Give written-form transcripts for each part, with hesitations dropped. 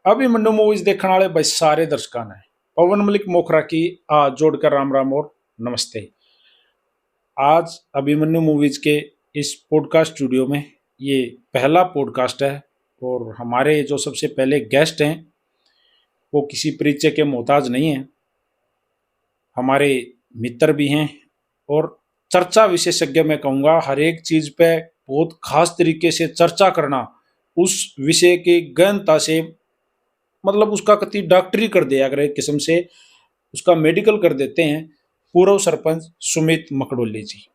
Abhimanyu movies देखने वाले भाई सारे दर्शकों ने पवन मलिक मोखरा की जोड़कर राम राम और नमस्ते। आज अभिमन्यु मूवीज के इस पॉडकास्ट स्टूडियो में ये पहला पॉडकास्ट है और हमारे जो सबसे पहले गेस्ट हैं वो किसी परिचय के मोहताज नहीं हैं, हमारे मित्र भी हैं और चर्चा विशेषज्ञ मैं कहूँगा। हर एक चीज़ पे बहुत खास तरीके से चर्चा करना, उस विषय की गहनता से मतलब उसका कति डॉक्टरी कर दिया, अगर एक किस्म से उसका मेडिकल कर देते हैं पूर्व सरपंच सुमित मकड़ोली जी।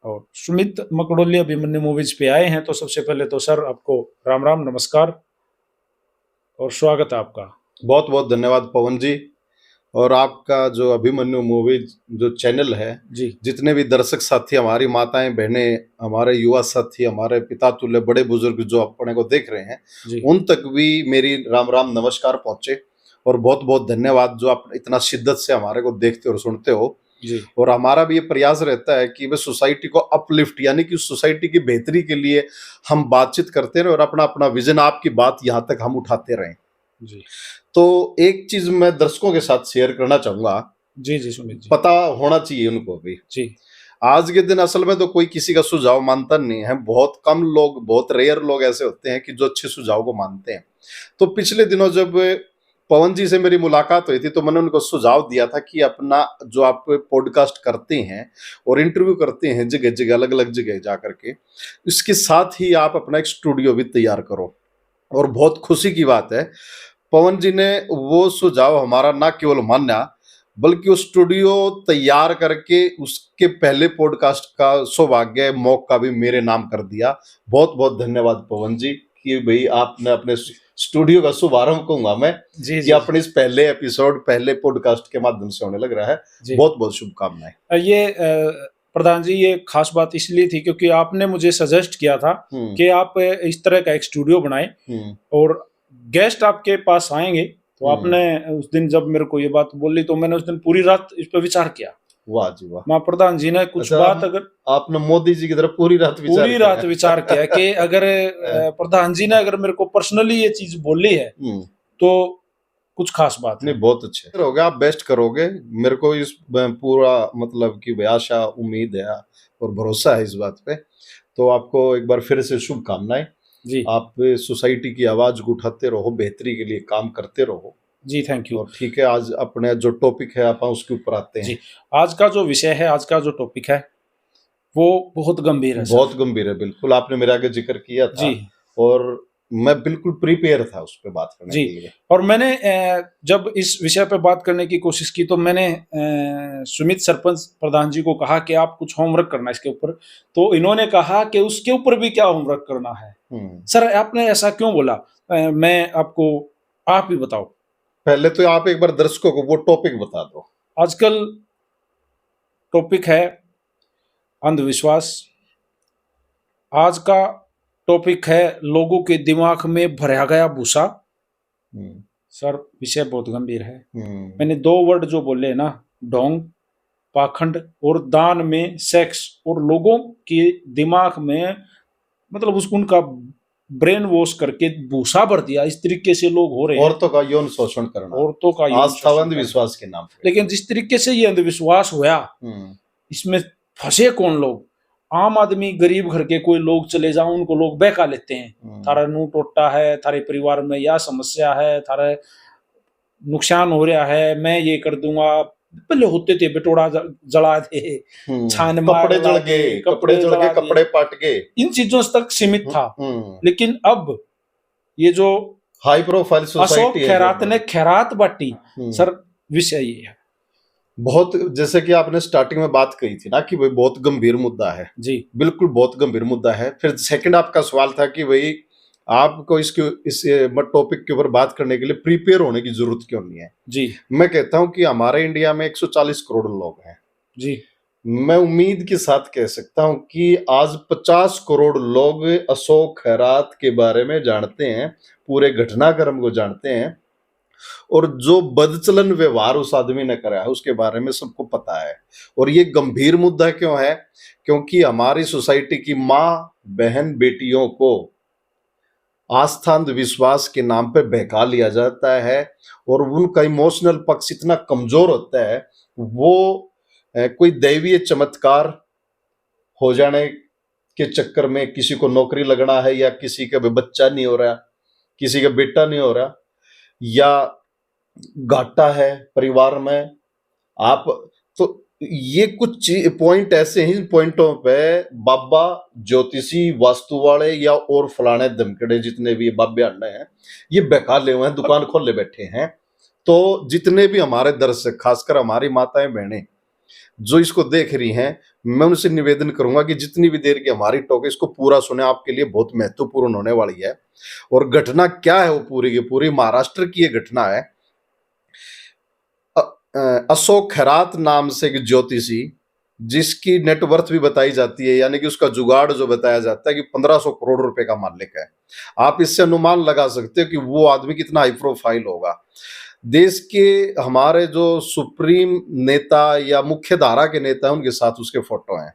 और सुमित मकड़ोली अभिमन्यु मूवीज पे आए हैं, तो सबसे पहले तो सर आपको राम राम नमस्कार और स्वागत है आपका। बहुत बहुत धन्यवाद पवन जी। और आपका जो अभिमन्यु मूवीज जो चैनल है जी, जितने भी दर्शक साथी, हमारी माताएं बहनें, हमारे युवा साथी, हमारे पिता तुल्य बड़े बुजुर्ग जो अपने को देख रहे हैं जी, उन तक भी मेरी राम राम नमस्कार पहुंचे। और बहुत बहुत धन्यवाद जो आप इतना शिद्दत से हमारे को देखते और सुनते हो। जी, और हमारा भी ये प्रयास रहता है कि वे सोसाइटी को अपलिफ्ट यानी कि सोसाइटी की बेहतरी के लिए हम बातचीत करते रहे और अपना अपना विजन, आपकी बात यहाँ तक हम उठाते रहें। जी, तो एक चीज मैं दर्शकों के साथ शेयर करना चाहूंगा, जी, जी सुमित जी, पता होना चाहिए उनको भी। जी, आज के दिन असल में तो कोई किसी का सुझाव मानता नहीं है, बहुत कम लोग, बहुत रेयर लोग ऐसे होते हैं कि जो अच्छे सुझाव को मानते हैं। तो पिछले दिनों जब पवन जी से मेरी मुलाकात हुई थी तो मैंने उनको सुझाव दिया था कि अपना जो आप पॉडकास्ट करते हैं और इंटरव्यू करते हैं जगह जगह, अलग अलग जगह जा करके, इसके साथ ही आप अपना एक स्टूडियो भी तैयार करो। और बहुत खुशी की बात है, पवन जी ने वो सुझाव हमारा ना केवल माना बल्कि वो स्टूडियो तैयार करके उसके पहले पॉडकास्ट का सौभाग्य मौका भी मेरे नाम कर दिया। बहुत बहुत धन्यवाद पवन जी कि भाई आपने अपने स्टूडियो का शुभारंभ कहूंगा मैं जी, कि जी, अपने इस पहले एपिसोड, पहले पॉडकास्ट के माध्यम से होने लग रहा है। जी। बहुत बहुत शुभकामनाएं। ये प्रधान जी, ये खास बात इसलिए थी क्योंकि आपने मुझे सजेस्ट किया था हम्म कि आप इस तरह का एक स्टूडियो बनाएं हम्म और गेस्ट आपके पास आएंगे। तो हम्म। आपने उस दिन जब मेरे को ये बात बोली तो मैंने उस दिन पूरी रात इस पर विचार किया। वाह जी वाह। माँ प्रधान जी ने कुछ अच्छा, बात अगर आपने मोदी जी की तरफ पूरी रात विचार विचार किया कि अगर किया। प्रधान जी ने अगर मेरे को पर्सनली ये चीज बोली है हम्म। तो कुछ खास बात नहीं, है। बहुत अच्छे करोगे, आप बेस्ट करोगे। मेरे को इस पूरा मतलब कि भाई आशा, उम्मीद है और भरोसा है इस बात पे। तो आपको एक बार फिर से शुभकामनाएं। जी, आप सोसाइटी की आवाज को उठाते रहो, बेहतरी के लिए काम करते रहो। जी, थैंक यू। और ठीक है, आज अपने जो टॉपिक है आप उसके ऊपर आते जी, हैं। आज का जो विषय है, आज का जो टॉपिक है वो बहुत गंभीर है सर। बहुत गंभीर है, बिल्कुल आपने मेरे आगे जिक्र किया था जी, और मैं बिल्कुल प्रिपेयर था उस पर बात करने जी। के लिए। और मैंने जब इस विषय पे बात करने की कोशिश की तो मैंने सुमित सरपंच प्रधान जी को कहा कि आप कुछ होमवर्क करना इसके ऊपर। तो इन्होंने कहा कि उसके ऊपर भी क्या होमवर्क करना है। सर आपने ऐसा क्यों बोला? मैं आपको, आप ही बताओ। पहले तो आप एक बार दर्शकों को वो टॉपिक बता दो। आजकल टॉपिक है अंधविश्वास। आज का टॉपिक है लोगों के दिमाग में भरा गया भूसा। हम्म सर विषय बहुत गंभीर है। हम्म मैंने दो वर्ड जो बोले ना, ढोंग, पाखंड और दान में सेक्स, और लोगों के दिमाग में मतलब उसको उनका ब्रेन वॉश करके भूसा भर दिया। इस तरीके से लोग हो रहे हैं, औरतों का यौन शोषण करना, औरतों का यौन आस्था व शोषण करना। अंधविश्वास के नाम पे। लेकिन जिस तरीके से ये अंधविश्वास होया, हम्म इसमें फंसे कौन लोग? आम आदमी, गरीब घर के कोई लोग चले जाओ, उनको लोग बहका लेते हैं। थारा नू टोटा है, थारे परिवार में यह समस्या है, थारे नुकसान हो रहा है, मैं ये कर दूंगा। पहले होते थे बेटोड़ा जला दे, छान मार कपड़े जल दे, गए, कपड़े जल गए, कपड़े पाट गए, इन चीजों तक सीमित था। लेकिन अब ये जो हाई प्रोफाइल अशोक सोसाइटी है खैरात ने खैरात बांटी, सर विषय ये है। बहुत, जैसे कि आपने स्टार्टिंग में बात कही थी ना कि भाई बहुत गंभीर मुद्दा है। जी, बिल्कुल बहुत गंभीर मुद्दा है। फिर सेकंड आपका सवाल था कि भाई आपको इस टॉपिक के ऊपर बात करने के लिए प्रिपेयर होने की जरूरत क्यों नहीं है। जी, मैं कहता हूं कि हमारे इंडिया में 140 करोड़ लोग हैं। जी, मैं उम्मीद के साथ कह सकता हूं कि आज 50 करोड़ लोग अशोक खैरात के बारे में जानते हैं, पूरे घटनाक्रम को जानते हैं और जो बदचलन व्यवहार उस आदमी ने करा है उसके बारे में सबको पता है। और ये गंभीर मुद्दा क्यों है? क्योंकि हमारी सोसाइटी की माँ, बहन, बेटियों को आस्था अंधविश्वास के नाम पे बहका लिया जाता है और उनका इमोशनल पक्ष इतना कमजोर होता है, वो कोई दैवीय चमत्कार हो जाने के चक्कर में किसी को नौकरी लगना है, या किसी का भी बच्चा नहीं हो रहा, किसी का बेटा नहीं हो रहा, या घाटा है परिवार में, आप तो ये कुछ पॉइंट ऐसे हैं, इन पॉइंटों पे बाबा ज्योतिषी वास्तु वाले या और फलाने धमकड़े जितने भी बाबे अन्ने हैं, ये बेकाले हुए हैं, दुकान खोले बैठे हैं। तो जितने भी हमारे दर्शक, खासकर हमारी माताएं बहनें जो इसको देख रही हैं, मैं उनसे निवेदन करूंगा कि जितनी भी देर की हमारी टॉक है इसको पूरा सुने, आपके लिए बहुत महत्वपूर्ण होने वाली है। और घटना क्या है वो पूरी की पूरी महाराष्ट्र की ये घटना है। अशोक खैरात नाम से एक ज्योतिषी, जिसकी नेटवर्थ भी बताई जाती है, यानी कि उसका जुगाड़ जो बताया जाता है कि 1500 करोड़ रुपए का मालिक है। आप इससे अनुमान लगा सकते हो कि वो आदमी कितना हाई प्रोफाइल होगा। देश के हमारे जो सुप्रीम नेता या मुख्य धारा के नेता हैं उनके साथ उसके फोटो हैं।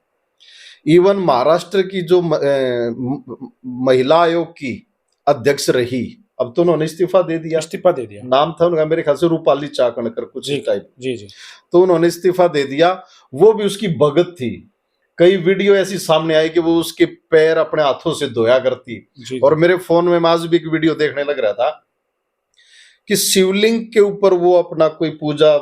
इवन महाराष्ट्र की जो महिला आयोग की अध्यक्ष रही, अब तो उन्होंने इस्तीफा दे दिया, नाम था उनका मेरे ख्याल से रूपाली चाकणकर कुछ टाइप, जी, तो उन्होंने इस्तीफा दे दिया। वो भी उसकी भगत थी। कई वीडियो ऐसी सामने आई कि वो उसके पैर अपने हाथों से धोया करती। और मेरे फोन में आज भी एक वीडियो देखने लग रहा था कि शिवलिंग के ऊपर वो अपना कोई पूजा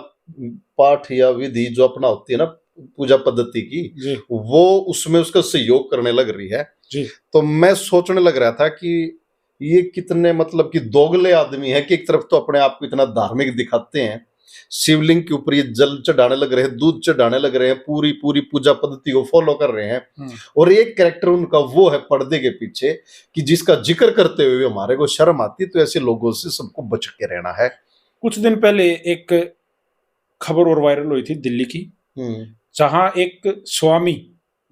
पाठ या विधि जो अपना होती है ना पूजा पद्धति की, वो उसमें उसका सहयोग करने लग रही है जी। तो मैं सोचने लग रहा था कि ये कितने मतलब कि दोगले आदमी है कि एक तरफ तो अपने आप को इतना धार्मिक दिखाते हैं, शिवलिंग के ऊपर ये जल चढ़ाने लग रहे हैं, दूध चढ़ाने लग रहे हैं, पूरी पूरी पूजा पद्धति को फॉलो कर रहे हैं। और एक कैरेक्टर उनका वो है पर्दे के पीछे कि जिसका जिक्र करते हुए हमारे को शर्म आती। तो ऐसे लोगों से सबको बच के रहना है। कुछ दिन पहले एक खबर और वायरल हुई थी दिल्ली की, जहां एक स्वामी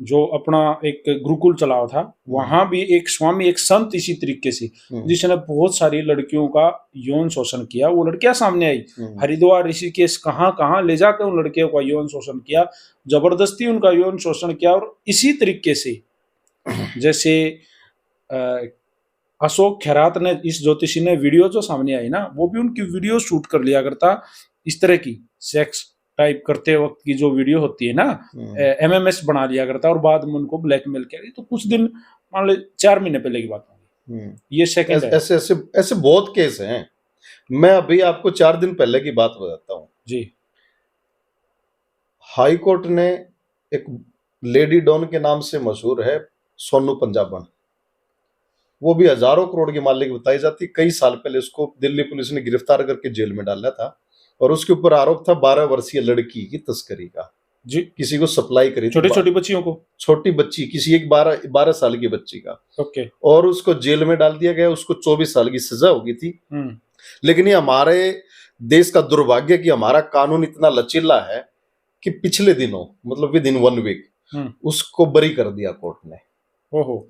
जो अपना एक गुरुकुल चलाया था, वहां भी एक स्वामी, एक संत इसी तरीके से, जिसने बहुत सारी लड़कियों का यौन शोषण किया। वो लड़कियां सामने आई, हरिद्वार ऋषिकेश कहां ले जाकर उन लड़कियों का यौन शोषण किया, जबरदस्ती उनका यौन शोषण किया। और इसी तरीके से जैसे अशोक खैरात ने, इस ज्योतिषी ने वीडियो जो सामने आई ना, वो भी उनकी वीडियो शूट कर लिया करता, इस तरह की सेक्स टाइप करते वक्त की जो वीडियो होती है ना, एमएमएस बना लिया करता और बाद में उनको ब्लैकमेल किया। तो कुछ दिन मान लो 4 महीने पहले की बात होगी, ये सेकंड ऐसे बहुत केस हैं। मैं अभी आपको 4 दिन पहले की बात बताता हूँ जी। हाई कोर्ट ने एक लेडी डॉन के नाम से मशहूर है सोनू पंजाबन, वो भी हजारों करोड़ की मालिक बताई जाती। कई साल पहले उसको दिल्ली पुलिस ने गिरफ्तार करके जेल में डाला था और उसके ऊपर आरोप था 12 वर्षीय लड़की की तस्करी का जी। किसी को सप्लाई करी, छोटी बच्चियों को, छोटी बच्ची, किसी एक 12 साल की बच्ची का। ओके। और उसको जेल में डाल दिया गया। उसको 24 साल की सजा हो गई थी। लेकिन ये हमारे देश का दुर्भाग्य कि हमारा कानून इतना लचीला है कि पिछले दिनों मतलब विद इन 1 वीक उसको बरी कर दिया कोर्ट ने। ओहो।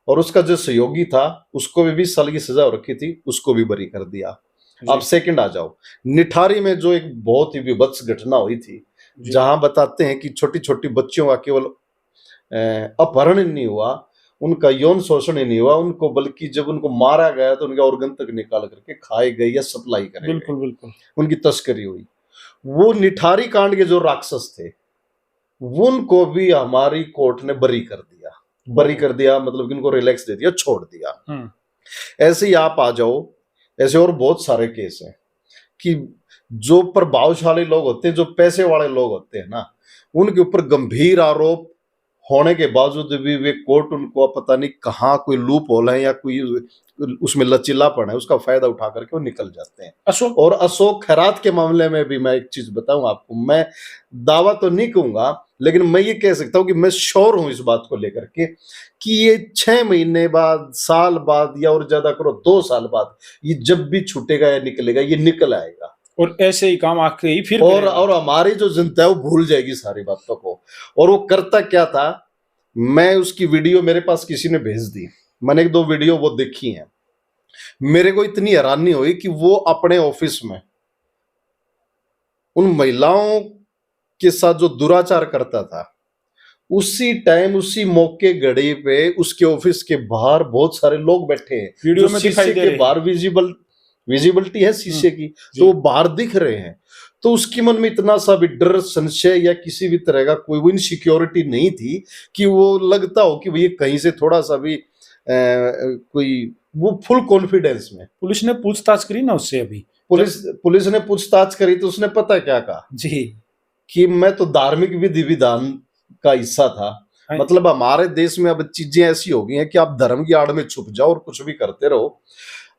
और उसका जो सहयोगी था उसको भी 20 साल की सजा हो रखी थी, उसको भी बरी कर दिया। अब सेकंड आ जाओ, निठारी में जो एक बहुत ही विभत्स घटना हुई थी, जहां बताते हैं कि छोटी छोटी बच्चियों का केवल अपहरण नहीं हुआ, उनका यौन शोषण ही नहीं हुआ, उनको बल्कि जब उनको मारा गया तो उनके ऑर्गन तक निकाल करके खाए गए या सप्लाई करे, बिल्कुल उनकी तस्करी हुई। वो निठारी कांड के जो राक्षस थे उनको भी हमारी कोर्ट ने बरी कर दिया, मतलब कि उनको रिलैक्स दे दिया, छोड़ दिया। ऐसे ही आप आ जाओ, ऐसे और बहुत सारे केस हैं कि जो प्रभावशाली लोग होते हैं, जो पैसे वाले लोग होते हैं ना, उनके ऊपर गंभीर आरोप होने के बावजूद भी वे कोर्ट उनको पता नहीं कहाँ कोई लूप होल है या कोई उसमें लचीलापन है, उसका फायदा उठा करके वो निकल जाते हैं। और अशोक खैरात के मामले में भी मैं एक चीज बताऊं आपको, मैं दावा तो नहीं कहूंगा लेकिन मैं ये कह सकता हूं कि मैं श्योर हूं इस बात को लेकर के कि ये 6 महीने बाद, साल बाद या और ज्यादा करो 2 साल बाद ये जब भी छूटेगा या निकलेगा, ये निकल आएगा। और ऐसे ही काम आके ही फिर और हमारी जो जनता है वो भूल जाएगी सारी बातों को। और वो करता क्या था, मैं उसकी वीडियो मेरे पास किसी ने भेज दी, मैंने 1-2 वीडियो वो देखी हैं। मेरे को इतनी हैरानी हुई कि वो अपने ऑफिस में उन महिलाओं के साथ जो दुराचार करता था उसी टाइम उसी मौके घड़ी पे उसके ऑफिस के बाहर बहुत सारे लोग बैठे हैं वीडियो जो में दिखाई शीशे दे के रहे बाहर विजिबिलिटी है शीशे की, जी तो वो बाहर दिख रहे हैं। तो उसके मन में इतना सा भी डर, संशय या किसी भी तरह का कोई वो इनसिक्योरिटी नहीं थी कि वो लगता हो कि भई कहीं से थोड़ा सा भी कोई, वो फुल कॉन्फिडेंस में। पुलिस ने पूछताछ करी ना उससे अभी पुलिस ने पूछताछ करी तो उसने पता क्या कहा जी कि मैं तो धार्मिक विधि विधान का हिस्सा था। हाँ, मतलब हमारे देश में अब चीजें ऐसी हो गई हैं कि आप धर्म की आड़ में छुप जाओ और कुछ भी करते रहो।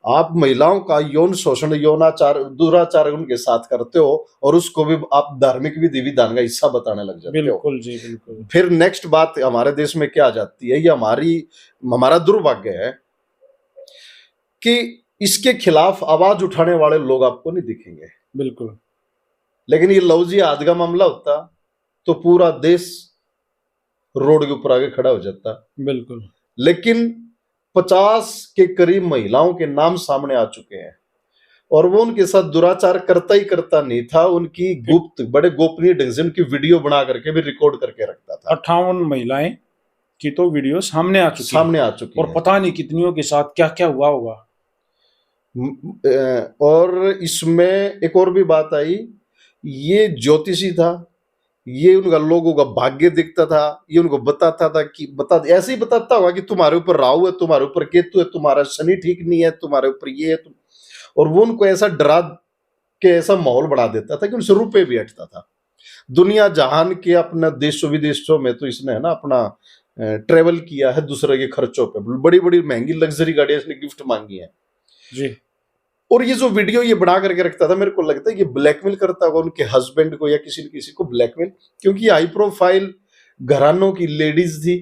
आप महिलाओं का यौन शोषण, यौनाचार, दुराचार उनके साथ करते हो और उसको भी आप धार्मिक विधि विधान का हिस्सा बताने लग जाते हो। बिल्कुल जी बिल्कुल। फिर नेक्स्ट बात हमारे देश में क्या आ जाती है, ये हमारा दुर्भाग्य है कि इसके खिलाफ आवाज उठाने वाले लोग आपको नहीं दिखेंगे। बिल्कुल लेकिन ये लव जिहाद का मामला होता तो पूरा देश रोड के ऊपर आके खड़ा हो जाता। बिल्कुल लेकिन 50 के करीब महिलाओं के नाम सामने आ चुके हैं और वो उनके साथ दुराचार करता ही करता नहीं था, उनकी गुप्त बड़े गोपनीय ढंग से उनकी वीडियो बना करके भी रिकॉर्ड करके रखता था। 58 महिलाएं की तो वीडियो सामने आ चुकी सामने आ चुकी और है। पता नहीं कितनियों के साथ क्या क्या हुआ होगा। और इसमें एक और भी बात आई, ये ज्योतिषी था, ये उनका लोगों का भाग्य दिखता था, ये उनको बताता था कि ऐसे ही बताता होगा कि तुम्हारे ऊपर राहु है, तुम्हारे ऊपर केतु है, तुम्हारा शनि ठीक नहीं है, तुम्हारे ऊपर ये है और वो उनको ऐसा डरा के ऐसा माहौल बना देता था कि उनसे रुपए भी हटता था। दुनिया जहान के अपना देशों विदेशों में तो इसने है ना अपना ट्रेवल किया है दूसरे के खर्चों पे, बड़ी बड़ी महंगी लग्जरी गाड़ियां इसने गिफ्ट मांगी है जी। और ये जो वीडियो ये बना करके रखता था, मेरे को लगता है ये ब्लैकमेल करता होगा उनके हस्बैंड को या किसी न किसी को ब्लैकमेल, क्योंकि हाई प्रोफाइल घरानों की लेडीज थी।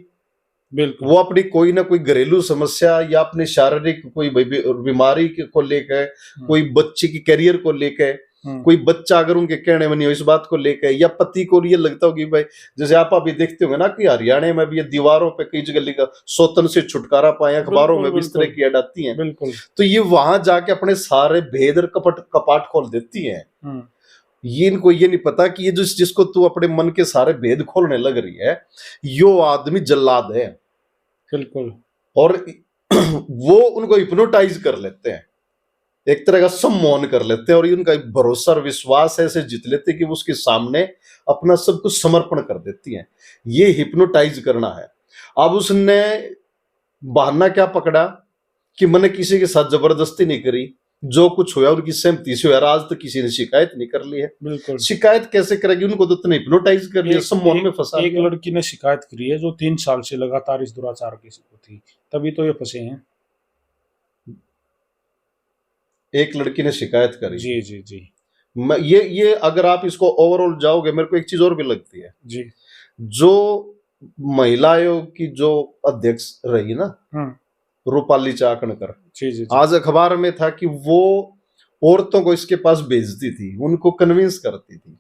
बिल्कुल वो अपनी कोई ना कोई घरेलू समस्या या अपने शारीरिक कोई बीमारी को लेकर, कोई बच्चे की करियर को लेकर, कोई बच्चा अगर उनके कहने में नहीं हो इस बात को लेकर, या पति को ये लगता हो कि भाई जैसे आप अभी देखते होंगे ना कि हरियाणा में भी ये दीवारों पे कई जगह लिखा सौतन से छुटकारा पाए, अखबारों में भी इस तरह की ऐड आती हैं। बिल्कुल तो ये वहां जाके अपने सारे भेद और कपाट खोल देती हैं। ये इनको ये नहीं पता कि ये जिसको तू अपने मन के सारे भेद खोलने लग रही है, यो आदमी जल्लाद है। बिल्कुल और वो उनको हिप्नोटाइज कर लेते हैं, एक तरह का सम्मोहन कर लेते हैं और उनका भरोसा और विश्वास ऐसे जीत लेते हैं कि वो उसके सामने अपना सब कुछ समर्पण कर देती हैं। ये हिप्नोटाइज करना है। अब उसने बहाना क्या पकड़ा कि मैंने किसी के साथ जबरदस्ती नहीं करी, जो कुछ हुआ उनकी सहमति से हुआ, आज तक किसी ने शिकायत नहीं कर ली है। बिल्कुल शिकायत कैसे करेगी, उनको तो इतने हिप्नोटाइज कर लिया, सम्मोहन में फंसा एक दिया। लड़की ने शिकायत करी है जो 3 साल से लगातार इस दुराचार की थी, तभी तो ये फंसे हैं। एक लड़की ने शिकायत करी। जी जी जी ये अगर आप इसको ओवरऑल जाओगे, मेरे को एक चीज और भी लगती है जी। जो महिला आयोग की जो अध्यक्ष रही ना, रूपाली चाकणकर, जी जी आज अखबार में था कि वो औरतों को इसके पास भेजती थी, उनको कन्विंस करती थी।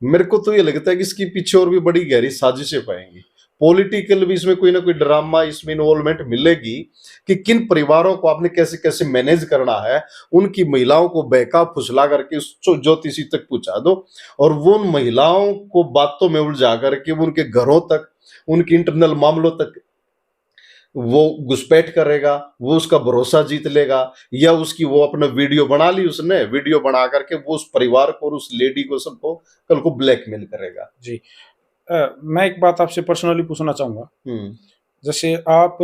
मेरे को तो ये लगता है कि इसके पीछे और भी बड़ी गहरी साजिशें पाएंगी, पॉलिटिकल भी इसमें कोई ना कोई ड्रामा, इसमें इन्वॉल्वमेंट मिलेगी कि किन परिवारों को आपने कैसे कैसे मैनेज करना है, उनकी महिलाओं को बहका फुसला करके उस ज्योतिषी तक पहुंचा दो और वो उन महिलाओं को बातों में उलझा करके उनके घरों तक, उनके इंटरनल मामलों तक वो घुसपैठ करेगा, वो उसका भरोसा जीत लेगा, या उसकी वो अपना वीडियो बना ली उसने, वीडियो बना करके वो उस परिवार को और उस लेडी को सबको कल को ब्लैकमेल करेगा। जी। मैं एक बात आपसे पर्सनली पूछना चाहूंगा, जैसे आप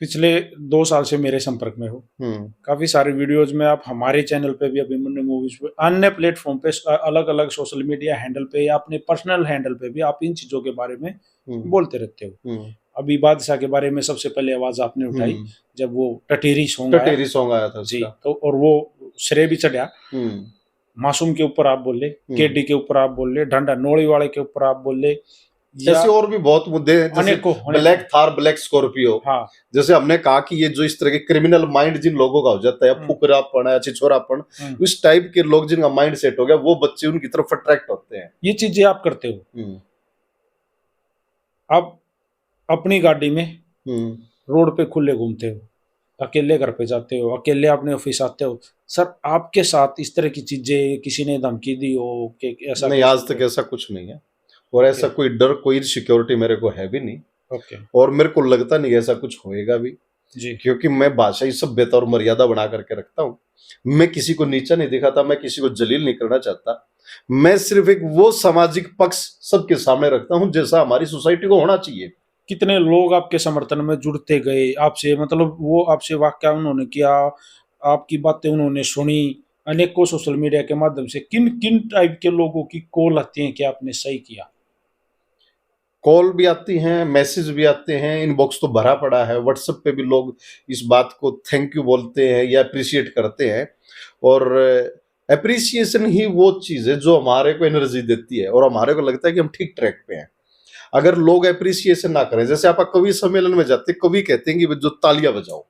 पिछले 2 साल से मेरे संपर्क में हो, काफी सारे वीडियोज में आप हमारे चैनल पे भी, अभिमन्यु मूवीज पे, अन्य प्लेटफॉर्म पे, अलग अलग सोशल मीडिया हैंडल पे या अपने पर्सनल हैंडल पे भी आप इन चीजों के बारे में बोलते रहते हो। अभी बादशाह के बारे में सबसे पहले आवाज आपने उठाई जब वो टटेरी सॉन्ग आया था जी, तो और वो श्रेय भी चढ़ा। मासूम के ऊपर आप बोले, केडी के ऊपर आप बोले, ढंडा नोड़ी वाले के ऊपर आप बोले, ऐसे और भी बहुत मुद्दे हैं, जैसे ब्लैक थार, ब्लैक स्कॉर्पियो। हाँ, जैसे हमने कहा कि ये जो इस तरह के क्रिमिनल माइंड जिन लोगों का हो जाता है, फुकरापन है, छिछोरापन, इस टाइप के लोग जिनका माइंड सेट हो गया, वो बच्चे उनकी तरफ अट्रैक्ट होते हैं। ये चीजें आप करते हो। आप अपनी गाड़ी में रोड पे खुले घूमते हो, अकेले घर पे जाते हो, अकेले अपने ऑफिस आते हो। सर, आपके साथ इस तरह की चीजें किसी ने धमकी दी हो कि ऐसा? नहीं, आज तक ऐसा कुछ नहीं है। और ऐसा कोई डर, कोई सिक्योरिटी मेरे को है भी नहीं, ओके और मेरे को लगता नहीं ऐसा कुछ होएगा भी, जी क्योंकि मैं भाषाई सभ्यता और मर्यादा बना करके रखता हूँ। मैं किसी को नीचा नहीं दिखाता, मैं किसी को जलील नहीं करना चाहता। मैं सिर्फ एक वो सामाजिक पक्ष सबके सामने रखता हूँ जैसा हमारी सोसाइटी को होना चाहिए। कितने लोग आपके समर्थन में जुड़ते गए आपसे, मतलब वो आपसे वाक्य उन्होंने किया, आपकी बातें उन्होंने सुनी अनेकों सोशल मीडिया के माध्यम से, किन किन टाइप के लोगों की कॉल आती है कि आपने सही किया? कॉल भी आती हैं, मैसेज भी आते हैं, इनबॉक्स तो भरा पड़ा है, व्हाट्सएप पे भी लोग इस बात को थैंक यू बोलते हैं या अप्रिशिएट करते हैं। और अप्रिसिएशन ही वो चीज़ है जो हमारे को एनर्जी देती है और हमारे को लगता है कि हम ठीक ट्रैक पे हैं। अगर लोग अप्रिसिएशन ना करें, जैसे आप कवि सम्मेलन में जाते, कवि कहते हैं कि जो तालियां बजाओ,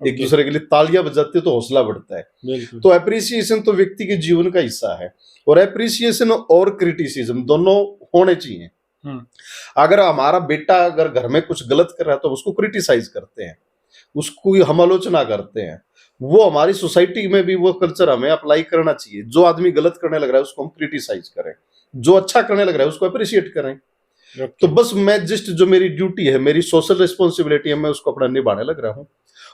एक ओके, दूसरे के लिए तालियां बजाते हो तो हौसला बढ़ता है। बिल्कुल तो अप्रिसिएशन तो व्यक्ति के जीवन का हिस्सा है, और अप्रिसिएशन और क्रिटिसिज्म दोनों होने चाहिए। हम्म, अगर हमारा बेटा अगर घर में कुछ गलत कर रहा है तो उसको क्रिटिसाइज करते हैं, उसको हम आलोचना करते हैं। वो हमारी सोसाइटी में भी वो कल्चर हमें अप्लाई करना चाहिए। जो आदमी गलत करने लग रहा है उसको हम क्रिटिसाइज करें, जो अच्छा करने लग रहा है उसको अप्रिशिएट करें। तो ओके बस मैं जस्ट जो मेरी ड्यूटी है, मेरी सोशल रिस्पॉन्सिबिलिटी है, मैं उसको अपना निभाने लग रहा हूँ।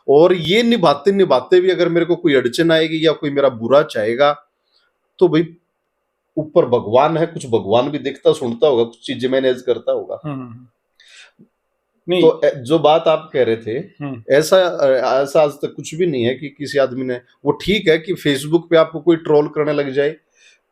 और ये निभाते निभाते भी अगर मेरे को कोई अड़चन आएगी या कोई मेरा बुरा चाहेगा, तो भाई ऊपर भगवान है, कुछ भगवान भी देखता सुनता होगा, कुछ चीजें मैनेज करता होगा। नहीं तो जो बात आप कह रहे थे, हम्म, ऐसा ऐसा आज तक कुछ भी नहीं है कि किसी आदमी ने, वो ठीक है कि फेसबुक पे आपको कोई ट्रोल करने लग जाए,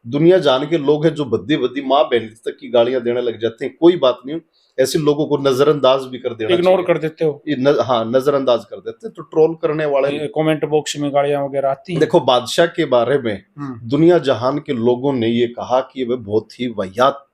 दुनिया जान के लोग हैं जो बद्दी बद्दी माँ बहन तक की गालियां देने लग जाते हैं, कोई बात नहीं, ऐसे लोगों को नजरअंदाज भी कर देना इग्नोर चाहिए। कर देते हो? हाँ, नजरअंदाज कर देते हैं। तो ट्रोल करने वाले, कमेंट बॉक्स में गालियां वगैरह आती हैं? देखो बादशाह के बारे में हम्म, दुनिया जहान के लोगों ने ये कहा कि वह बहुत ही वाहियात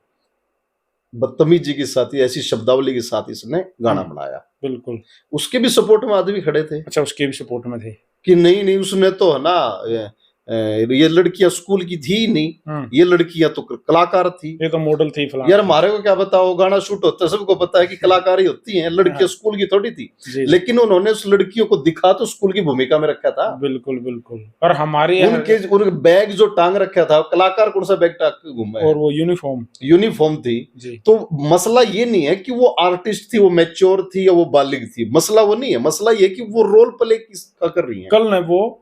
बदतमीजी के साथ ही, ऐसी शब्दावली के साथ इसने गाना बनाया। बिल्कुल। उसके भी सपोर्ट में आदमी खड़े थे अच्छा, उसके भी सपोर्ट में थे? कि नहीं नहीं, उसने तो है ना, ये लड़कियां स्कूल की थी ही नहीं, ये लड़कियां तो कलाकार थी, ये तो मॉडल थी फलाना। यार हमारे को क्या बताओ, गाना शूट होता है, सबको पता है कि कलाकारी होती हैं, लड़कियां स्कूल की थोड़ी थी। जी, लेकिन उन्होंने उस लड़कियों को दिखा तो स्कूल की भूमिका में रखा था। बिल्कुल बिल्कुल। और हमारे यहाँ उनके बैग जो टांग रखा था, कलाकार कौन सा बैग टांग के घूमा है? और वो यूनिफॉर्म थी। जी, तो मसला ये नहीं है कि वो आर्टिस्ट थी, वो मैच्योर थी या वो बालिग थी, मसला वो नहीं है। मसला ये कि वो रोल प्ले किसका कर रही है। कल न वो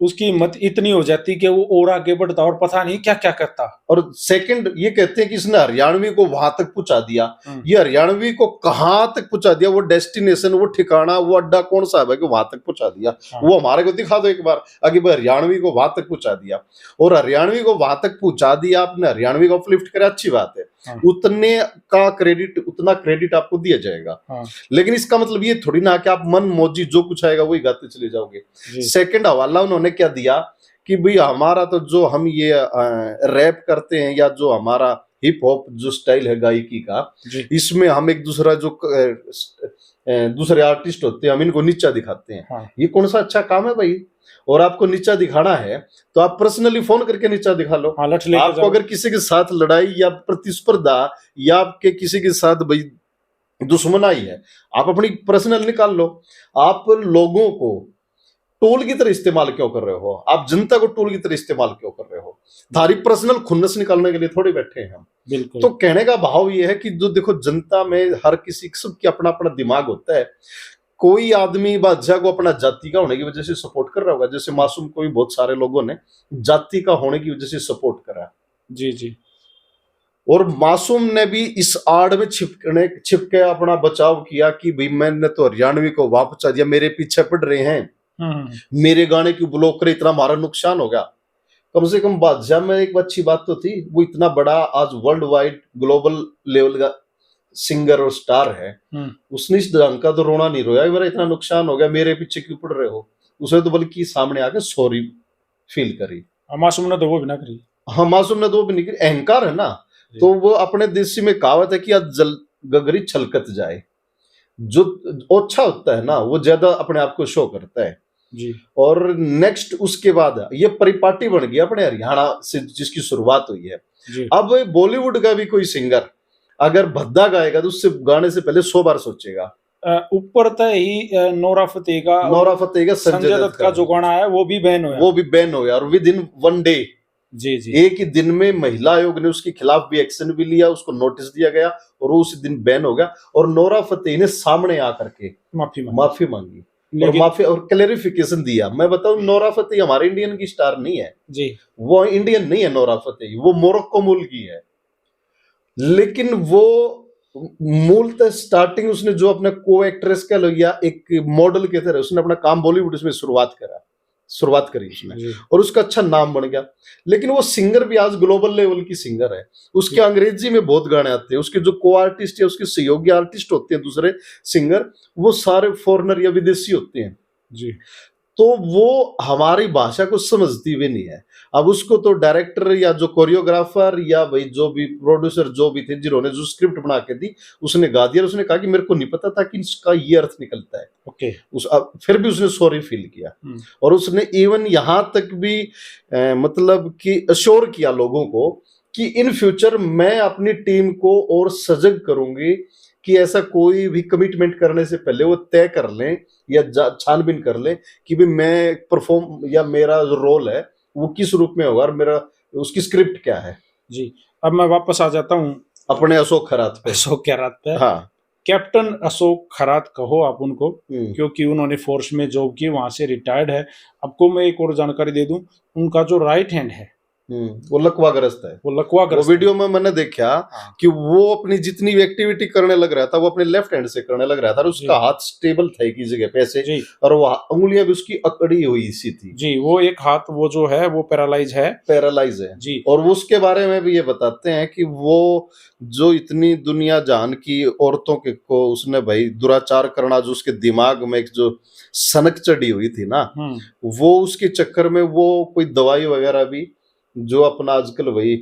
उसकी हिम्मत इतनी हो जाती कि वो और आगे बढ़ता और पता नहीं क्या क्या करता। और सेकंड ये कहते हैं कि इसने हरियाणवी को वहां तक पहुंचा दिया। ये हरियाणवी को कहां तक पहुंचा दिया, वो डेस्टिनेशन, वो ठिकाना, वो अड्डा कौन सा है कि वहां तक पहुंचा दिया। वो हमारे को दिखा दो एक बार, आगे हरियाणवी को वहां तक पहुंचा दिया। और हरियाणवी को वहां तक पहुंचा दिया आपने, हरियाणवी को अपलिफ्ट करा, अच्छी बात है, उतना क्रेडिट आपको दिया जाएगा। लेकिन इसका मतलब ये थोड़ी ना कि आप मन मौजी जो कुछ आएगा वही गाते चले जाओगे। सेकंड हवाला उन्होंने क्या दिया कि भाई हमारा तो जो हम ये रैप करते हैं या जो हमारा हिप हॉप जो स्टाइल है गायकी का, इसमें हम एक दूसरा जो दूसरे आर्टिस्ट होते हैं हम इनको नीचा दिखाते हैं। ये कौन सा अच्छा काम है भाई? और आपको नीचा दिखाना है तो आप पर्सनली फोन करके नीचा दिखा लो। आपको अगर किसी के साथ लड़ाई या प्रतिस्पर्धा या आपके किसी के साथ भाई दुश्मनाई है, आप अपनी पर्सनल निकाल लो। आप लोगों को टूल की तरह इस्तेमाल क्यों कर रहे हो? आप जनता को टूल की तरह इस्तेमाल क्यों कर रहे हो? थारी पर्सनल खुन्नस निकालने के लिए थोड़ी बैठे हैं हम। बिल्कुल। तो कहने का भाव ये है कि जो देखो जनता में हर किसी सबकी अपना अपना दिमाग होता है। कोई आदमी बादशाह को अपना जाति का होने की वजह से सपोर्ट कर रहा होगा, जैसे मासूम को भी बहुत सारे लोगों ने जाति का होने की वजह से सपोर्ट करा। जी जी। और मासूम ने भी इस आड़ में छिपके अपना बचाव किया कि भाई मैंने तो हरियाणवी को वापस आ दिया, मेरे पीछे पड़ रहे हैं, मेरे गाने की ब्लॉक करे, इतना हमारा नुकसान हो गया। कम से कम बादशाह में एक अच्छी बात तो थी, वो इतना बड़ा आज वर्ल्ड वाइड ग्लोबल लेवल का सिंगर और स्टार है, उसने इस ढंग का तो रोना नहीं रोया, मेरा इतना नुकसान हो गया, मेरे पीछे क्यों पड़ रहे हो। उसने तो बल्कि सामने आके सॉरी फील करी। मासूम ने तो वो भी ना करी। हाँ, मासूम ने तो वो भी नहीं करी। अहंकार है ना, तो वो अपने देसी में कहावत है कि आज गगरी छलकत जाए, जो अच्छा होता है ना वो ज्यादा अपने आप को शो करता है जी। और नेक्स्ट उसके बाद ये परिपाटी बन गया अपने हरियाणा से जिसकी शुरुआत हुई है जी। अब बॉलीवुड का भी कोई सिंगर अगर भद्दा गाएगा तो उससे गाने से पहले 100 बार सोचेगा। ऊपर तय ही नोरा फतेही का, संजय दत्त का जो गाना है वो भी बैन हो और विद इन 1 डे जी जी। एक ही दिन में महिला आयोग ने उसके खिलाफ भी एक्शन भी लिया, उसको नोटिस दिया गया और वो उसी दिन बैन हो गया। और नोरा फतेही ने सामने आकर के माफी मांगी। माफी मांगी और लेकिन माफी और क्लेरिफिकेशन दिया। मैं बताऊं, नोरा फतेही हमारे इंडियन की स्टार नहीं है, जी वो इंडियन नहीं है नोरा फतेही, वो मोरक्को मूल की है। लेकिन वो मूलतः स्टार्टिंग उसने जो अपने को एक्ट्रेस कह लो या एक मॉडल के तरह उसने अपना काम बॉलीवुड में शुरुआत करी उसने, जी और उसका अच्छा नाम बन गया। लेकिन वो सिंगर भी आज ग्लोबल लेवल की सिंगर है। उसके जी अंग्रेजी में बहुत गाने आते हैं, उसके जो को आर्टिस्ट है, उसके सहयोगी आर्टिस्ट होते हैं दूसरे सिंगर, वो सारे फॉरेनर या विदेशी होते हैं। जी तो वो हमारी भाषा को समझती भी नहीं है। अब उसको तो डायरेक्टर या जो कोरियोग्राफर या भाई जो भी प्रोड्यूसर जो भी थे जिन्होंने जो स्क्रिप्ट बना के दी, उसने गा दिया। उसने कहा कि मेरे को नहीं पता था कि इसका ये अर्थ निकलता है। ओके। फिर भी उसने सॉरी फील किया हम्म, और उसने इवन यहां तक भी मतलब कि अश्योर किया लोगों को कि इन फ्यूचर मैं अपनी टीम को और सजग करूंगी कि ऐसा कोई भी कमिटमेंट करने से पहले वो तय कर लें या छानबीन कर लें कि भाई मैं परफॉर्म या मेरा जो रोल है वो किस रूप में होगा और मेरा उसकी स्क्रिप्ट क्या है। जी। अब मैं वापस आ जाता हूँ अपने अशोक खरात पे। अशोक खैरात पे। हाँ। कैप्टन अशोक खरात कहो आप उनको, हम्म। क्योंकि उन्होंने फोर्स में जॉब की, वहां से रिटायर्ड है। आपको मैं एक और जानकारी दे दूं, उनका जो राइट हैंड है वो लकवाग्रस्त है। वो वो लकवाग्रस्त है। वीडियो में मैंने देखा हाँ कि वो अपनी जितनी भी एक्टिविटी करने लग रहा था वो अपने लेफ्ट हैंड से करने लग रहा था और जी उसका हाथ स्टेबल था एक ही जगह पे ऐसे, जी और वो उंगलियां भी उसकी अकड़ी हुई सी थी, जी। वो एक हाथ वो जो है वो पैरालाइज है। पैरालाइज है। जी और वो उसके बारे में भी ये बताते हैं कि वो जो इतनी दुनिया जान की औरतों के को उसने भाई दुराचार करना, जो उसके दिमाग में एक जो सनक चढ़ी हुई थी ना, वो उसके चक्कर में वो कोई दवाई वगैरह भी जो अपना आजकल वही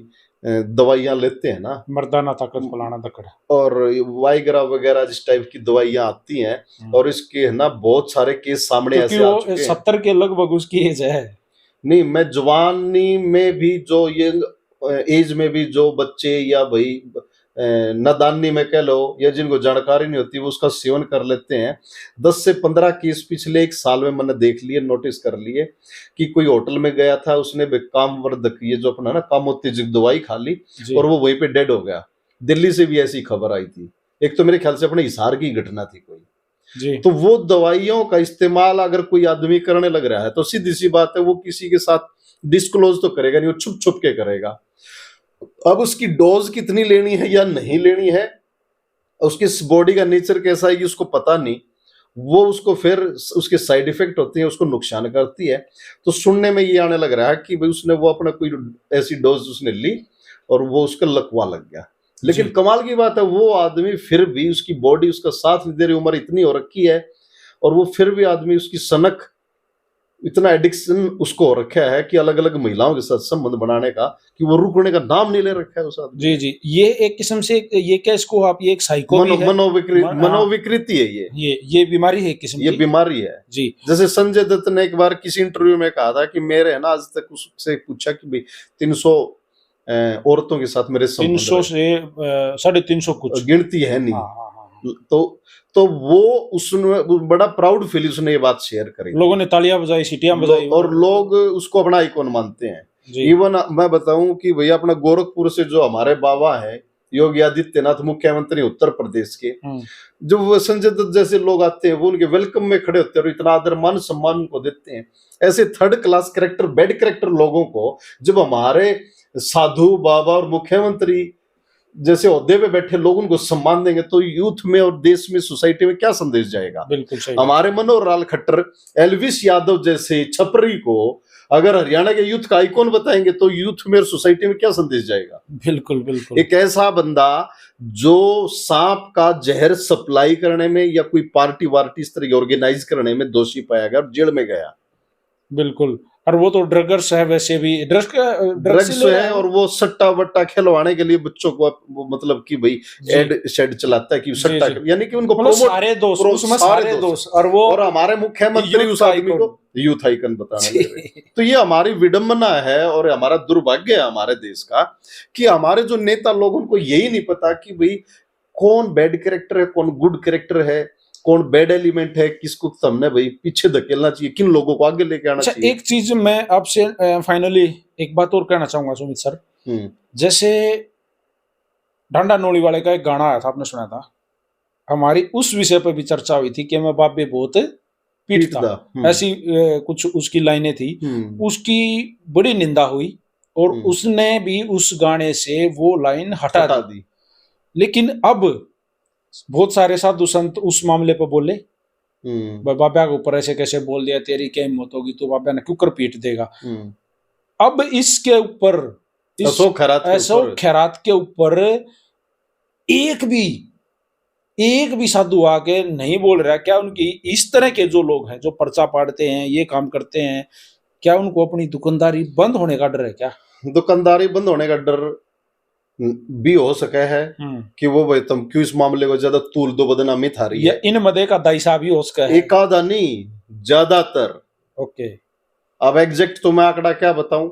दवाइयां लेते हैं ना, मर्दाना ताकत फलाना दकड़। और वाइग्रा वगैरह जिस टाइप की दवाइयां आती हैं, और इसके है ना बहुत सारे केस सामने क्योंकि ऐसे आ वो चुके हैं। 70 के लगभग उसकी एज है। नहीं, मैं जवानी में भी जो ये एज में भी जो बच्चे या भाई नादानी में कह लो या जिनको जानकारी नहीं होती वो उसका सेवन कर लेते हैं। 10 से 15 केस पिछले एक साल में मैंने देख लिए, नोटिस कर लिए कि कोई होटल में गया था, उसने कामवर्धक ये जो अपना ना कामोत्तेजक दवाई खा ली जी और वो वहीं पे डेड हो गया। दिल्ली से भी ऐसी खबर आई थी। एक तो मेरे ख्याल से अपने हिसार की घटना थी कोई। जी तो वो दवाइयों का इस्तेमाल अगर कोई आदमी करने लग रहा है तो सीधी सी बात है वो किसी के साथ डिस्क्लोज तो करेगा नहीं, वो छुप छुप के करेगा। अब उसकी डोज कितनी लेनी है या नहीं लेनी है, उसकी बॉडी का नेचर कैसा है ये उसको पता नहीं, वो उसको फिर उसके साइड इफेक्ट होते हैं, उसको नुकसान करती है। तो सुनने में ये आने लग रहा है कि भाई उसने वो अपना कोई ऐसी डोज उसने ली और वो उसका लकवा लग गया। लेकिन जी कमाल की बात है वो आदमी फिर भी, उसकी बॉडी उसका साथ नहीं दे रही, उम्र इतनी हो रखी है और वो फिर भी आदमी उसकी सनक, इतना एडिक्शन उसको हो रखा है कि अलग अलग महिलाओं के साथ संबंध बनाने का, कि वो रुकने का नाम नहीं ले रखा है उस आदमी जी ने। जी। ये एक किस्म से ये क्या इसको आप, ये एक साइको भी है। हाँ, मनोविकृति है ये बीमारी है एक किस्म ये की। बीमारी है। जी जैसे संजय दत्त ने एक बार किसी इंटरव्यू में कहा था कि मेरे है ना, आज तक उससे पूछा कि भाई 300 औरतों के साथ मेरे संबंध 300 रहे, से 350 कुछ। गिनती है नहीं। हाँ हाँ हाँ। तो वो उसने बड़ा प्राउड फील उसने ये बात शेयर करी थी। लोगों ने तालियां बजाई, सीटियां बजाई। और लोग उसको अपना आइकॉन मानते हैं। जी इवन मैं बताऊं कि भैया अपना गोरखपुर से जो हमारे बाबा है योगी आदित्यनाथ, मुख्यमंत्री उत्तर प्रदेश के, जो वो संजय दत्त जैसे लोग आते हैं वो उनके वेलकम में खड़े होते हैं और इतना आदर मान सम्मान उनको देते हैं। ऐसे third class character, bad character लोगों को जब हमारे साधु बाबा और मुख्यमंत्री जैसे ओहदे पे बैठे लोग उनको सम्मान देंगे तो यूथ में और देश में, सोसाइटी में क्या संदेश जाएगा। बिल्कुल सही। हमारे मनोहर लाल खट्टर, एलविस यादव जैसे छपरी को अगर हरियाणा के यूथ का आइकॉन बताएंगे तो यूथ में और सोसाइटी में क्या संदेश जाएगा। बिल्कुल बिल्कुल। एक ऐसा बंदा जो सांप का जहर सप्लाई करने में या कोई पार्टी वार्टी इस तरह ऑर्गेनाइज करने में दोषी पाया गया और जेल में गया। बिल्कुल। और वो तो ड्रगर्स है, वैसे भी ड्रग्स है और वो सट्टा वट्टा खिलवाने के लिए बच्चों को वो मतलब कि भाई एड शेड चलाता है कि सट्टा, यानी कि उनको मतलब सारे दोस्त उसमें, सारे दोस्त। और हमारे मुख्यमंत्री उस आदमी को यूथ आइकन बताने लगे। तो ये हमारी विडंबना है और हमारा दुर्भाग्य है हमारे देश का कि हमारे जो नेता लोगों को यही नहीं पता कि भाई कौन बैड कैरेक्टर है, कौन गुड कैरेक्टर है, कौन बैड एलिमेंट है, किसको हमने भाई पीछे धकेलना चाहिए, किन लोगों को आगे लेके आना चाहिए। एक चीज मैं आपसे फाइनली एक बात और कहना चाहूंगा सुमित सर, हम्म, जैसे डांडा नोली वाले का एक गाना आया था, आपने सुना था, हमारी उस विषय पर भी चर्चा हुई थी कि मैं बाबे बहुत पीटता, पीटदा, ऐसी कुछ उसकी लाइनें थी, हम्म, उसकी बड़ी निंदा हुई और हम्म, उसने भी उस गाने से वो लाइन हटा हटा दी। दी। लेकिन अब बहुत सारे साधु संत उस मामले पर बोले, हम्म, बाबा के ऊपर ऐसे कैसे बोल दिया, तेरी क्या हिम्मत होगी, तो बाबा ने क्यों कर पीट देगा। हम्म। अब इसके ऊपर, इस अशोक खैरात के अशोक ऊपर खैरात के ऊपर एक भी एक भी साधु आके नहीं बोल रहा। क्या उनकी इस तरह के जो लोग हैं जो पर्चा पाड़ते हैं, ये काम करते हैं, क्या उनको अपनी दुकानदारी बंद होने का डर है क्या? दुकानदारी बंद होने का डर भी हो सका है कि वो भाई तुम क्यों इस मामले को ज्यादा तूल दो, बदनामी थारी ये है। इन मदे का दाइसा भी हो सका है। एक आधा नहीं, ज्यादातर। ओके। अब एग्जैक्ट तो मैं आंकड़ा क्या बताऊं,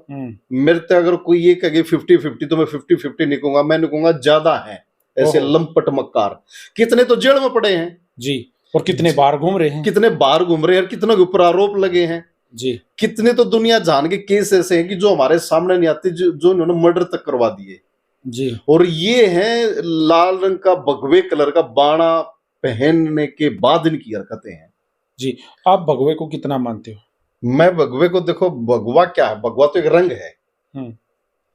मेरे तो अगर कोई ये कहे 50-50 तो मैं 50-50 नहीं कहूंगा, मैं नहीं कहूंगा ज्यादा है ऐसे ओहो। लंपट मक्कार। कितने तो जेल में पड़े हैं जी, और कितने बार घूम रहे हैं। कितने बार घूम रहे हैं, कितनों के ऊपर आरोप लगे हैं जी। कितने तो दुनिया जान के केस ऐसे हैं कि जो हमारे सामने नहीं आते, जो इन्होंने मर्डर तक करवा दिए। जी। और ये है लाल रंग का भगवे कलर का बाणा पहनने के बाद इनकी हरकतें हैं। जी, आप भगवे को कितना मानते हो? मैं भगवे को, देखो भगवा क्या है, भगवा तो एक रंग है।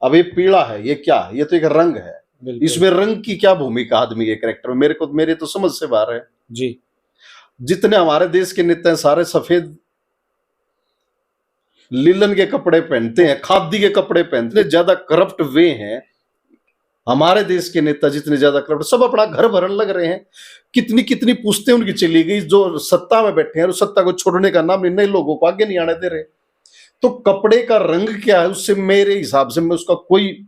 अब ये पीला है, ये क्या है, ये तो एक रंग है। इसमें रंग की क्या भूमिका आदमी के कैरेक्टर में, मेरे तो समझ से बाहर है। जी। जितने हमारे देश के नेता हैं सारे सफेद लिलन के कपड़े पहनते हैं, खादी के कपड़े पहनते हैं, ज्यादा करप्ट वे हैं हमारे देश के नेता, जितने ज्यादा करप्ट, सब अपना घर भरन लग रहे हैं। कितनी कितनी पुश्तें उनकी चली गई जो सत्ता में बैठे हैं और सत्ता को छोड़ने का नाम नहीं, नए लोगों को आगे नहीं आने दे रहे। तो कपड़े का रंग क्या है उससे मेरे हिसाब से, मैं उसका कोई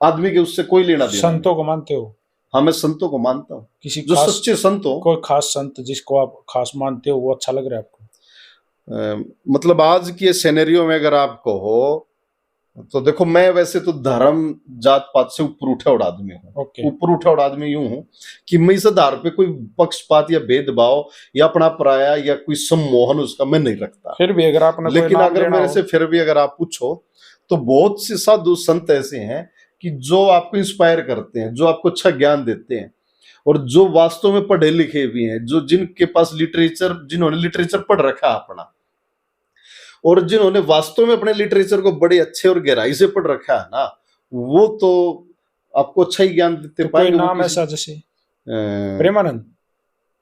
आदमी के उससे कोई लेना देना। संतों को मानते हो? हाँ, मैं संतों को मानता हूँ, किसी जो सच्चे संत हो। कोई खास संत जिसको आप खास मानते हो, वो अच्छा लग रहा है आपको? मतलब आज के सिनेरियो में अगर आपको हो तो देखो, मैं वैसे तो धर्म जात पात से ऊपर उठा उड़ा आदमी हूँ। ऊपर उठा उड़ा आदमी यूं हूँ कि मैं इस आधार पे कोई पक्षपात या भेदभाव या अपना पराया या कोई सम्मोहन उसका मैं नहीं रखता। फिर भी अगर आपने लेकिन अगर मेरे से फिर भी अगर आप पूछो तो बहुत से साधु संत ऐसे हैं कि जो आपको इंस्पायर करते हैं, जो आपको अच्छा ज्ञान देते हैं और जो वास्तव में पढ़े लिखे भी हैं, जो जिनके पास लिटरेचर, जिन्होंने लिटरेचर पढ़ रखा अपना, और जिन्होंने वास्तव में अपने लिटरेचर को बड़े अच्छे और गहराई से पढ़ रखा है ना, वो तो आपको अच्छा ही ज्ञान देते पाएंगे। कोई नाम ऐसा जैसे प्रेमानंद?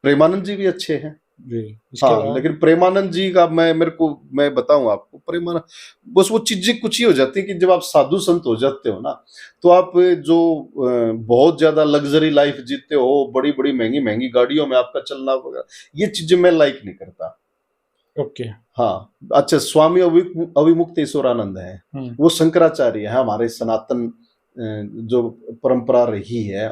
प्रेमानंद जी भी अच्छे हैं जी। हाँ, लेकिन प्रेमानंद जी का मैं बताऊं आपको, प्रेमानंद बस वो चीजें कुछ ही हो जाती है कि जब आप साधु संत हो जाते हो ना, तो आप जो बहुत ज्यादा लग्जरी लाइफ जीते हो, बड़ी बड़ी महंगी महंगी गाड़ियों में आपका चलना वगैरह, ये चीजें मैं लाइक नहीं करता। ओके। हाँ, अच्छा, स्वामी अविमुक्तेश्वरानंद है, वो शंकराचार्य है, हमारे सनातन जो परंपरा रही है,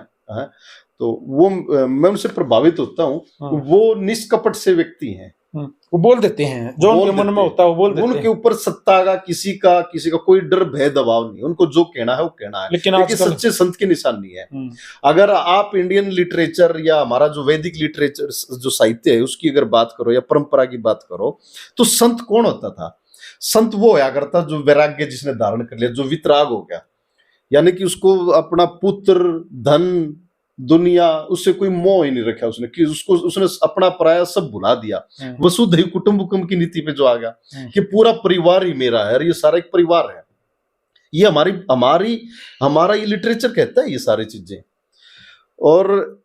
तो वो मैं उनसे प्रभावित होता हूँ। वो निष्कपट से व्यक्ति हैं, वो बोल देते हैं जो उनके मन में होता है, वो बोल देते हैं। उनके ऊपर सत्ता का किसी का कोई डर भय दबाव नहीं, उनको जो कहना है वो कहना है। लेकिन सच्चे संत की निशानी है। अगर आप इंडियन लिटरेचर या हमारा जो वैदिक लिटरेचर जो साहित्य है उसकी अगर बात करो या परंपरा की बात करो, तो संत कौन होता था? संत वो होया करता जो वैराग्य जिसने धारण कर लिया, जो वितराग हो गया, यानी कि उसको अपना पुत्र, धन, दुनिया, उससे कोई मोह ही नहीं रखा उसने, कि उसने अपना पराया सब भुला दिया। वसुधैव कुटुंबकम की नीति पे जो आ गया कि पूरा परिवार ही मेरा है, ये सारा एक परिवार है। ये हमारा ये लिटरेचर कहता है ये सारी चीजें। और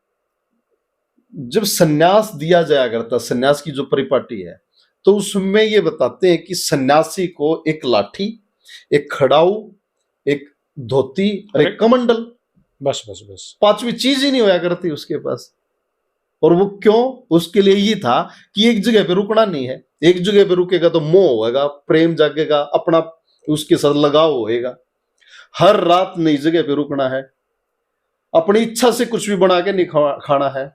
जब सन्यास दिया जाया करता, सन्यास की जो परिपाटी है, तो उसमें ये बताते हैं कि सन्यासी को एक लाठी, एक खड़ाऊ, एक धोती और एक कमंडल, बस पांचवी चीज ही नहीं होया करती उसके पास। और वो क्यों? उसके लिए ये था कि एक जगह पे रुकना नहीं है, एक जगह पे रुकेगा तो मोह होगा, प्रेम जागेगा, अपना उसके साथ लगाव होएगा। हर रात नई जगह पे रुकना है, अपनी इच्छा से कुछ भी बना के नहीं खाना है,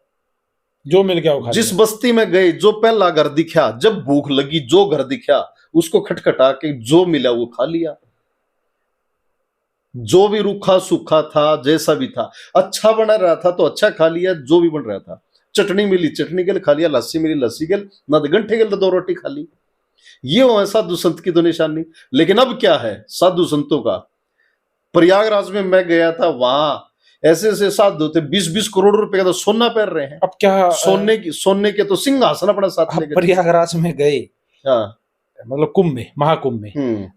जो मिल गया वो खा। जिस बस्ती में गए, जो पहला घर दिखा, जब भूख लगी जो घर दिखा उसको खटखटा के जो मिला वो खा लिया। जो भी रूखा सूखा था, जैसा भी था, अच्छा बना रहा था तो अच्छा खा लिया, जो भी बन रहा था। चटनी मिली चटनी के लिए खा लिया, लस्सी मिली लस्सी के लिए, न घंटे के लिए 2 रोटी खा ली। ये हो है साधु संत की तो निशानी। लेकिन अब क्या है साधु संतों का, प्रयागराज में मैं गया था, वहां ऐसे ऐसे साधु थे, 20-20 करोड़ रुपए का तो सोना पहन रहे हैं। अब क्या सोने के तो सिंहासन अपना साथ आप लेके प्रयागराज में गए, हाँ मतलब कुंभ में, महाकुंभ में,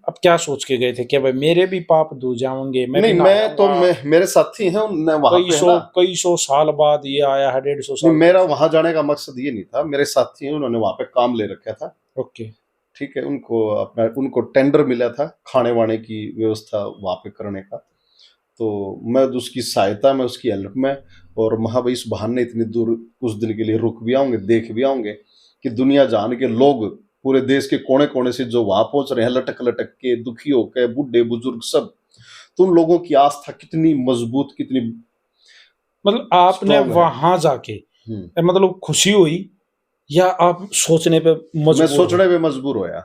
अब क्या सोच के गए थे कि भाई मेरे भी पाप धो जाएंगे, मैं नहीं, भी मैं तो मेरे साथी हैं वहां पे है ना। कई सौ साल बाद ये आया है, 150 नहीं, साल मेरा वहां जाने का मकसद ये नहीं था, मेरे साथी हैं, उन्होंने वहां पे काम ले रखा था। ओके, ठीक है, उनको टेंडर मिला था खाने वाने की व्यवस्था वहां पे करने का, तो मैं उसकी सहायता में, उसकी हेल्प में, और भाई इस बहाने इतनी दूर उस दिन के लिए रुक भी आऊंगे, देख भी आऊंगे कि दुनिया जान के लोग पूरे देश के कोने कोने से जो वहां पहुंच रहे हैं, लटक लटक के, दुखी होकर, बूढ़े बुजुर्ग सब, तो उन लोगों की आस्था कितनी मजबूत, कितनी मतलब आपने strong है। वहां जाके मतलब खुशी हुई या आप सोचने पे मैं मजबूर सोचने पे मजबूर होया,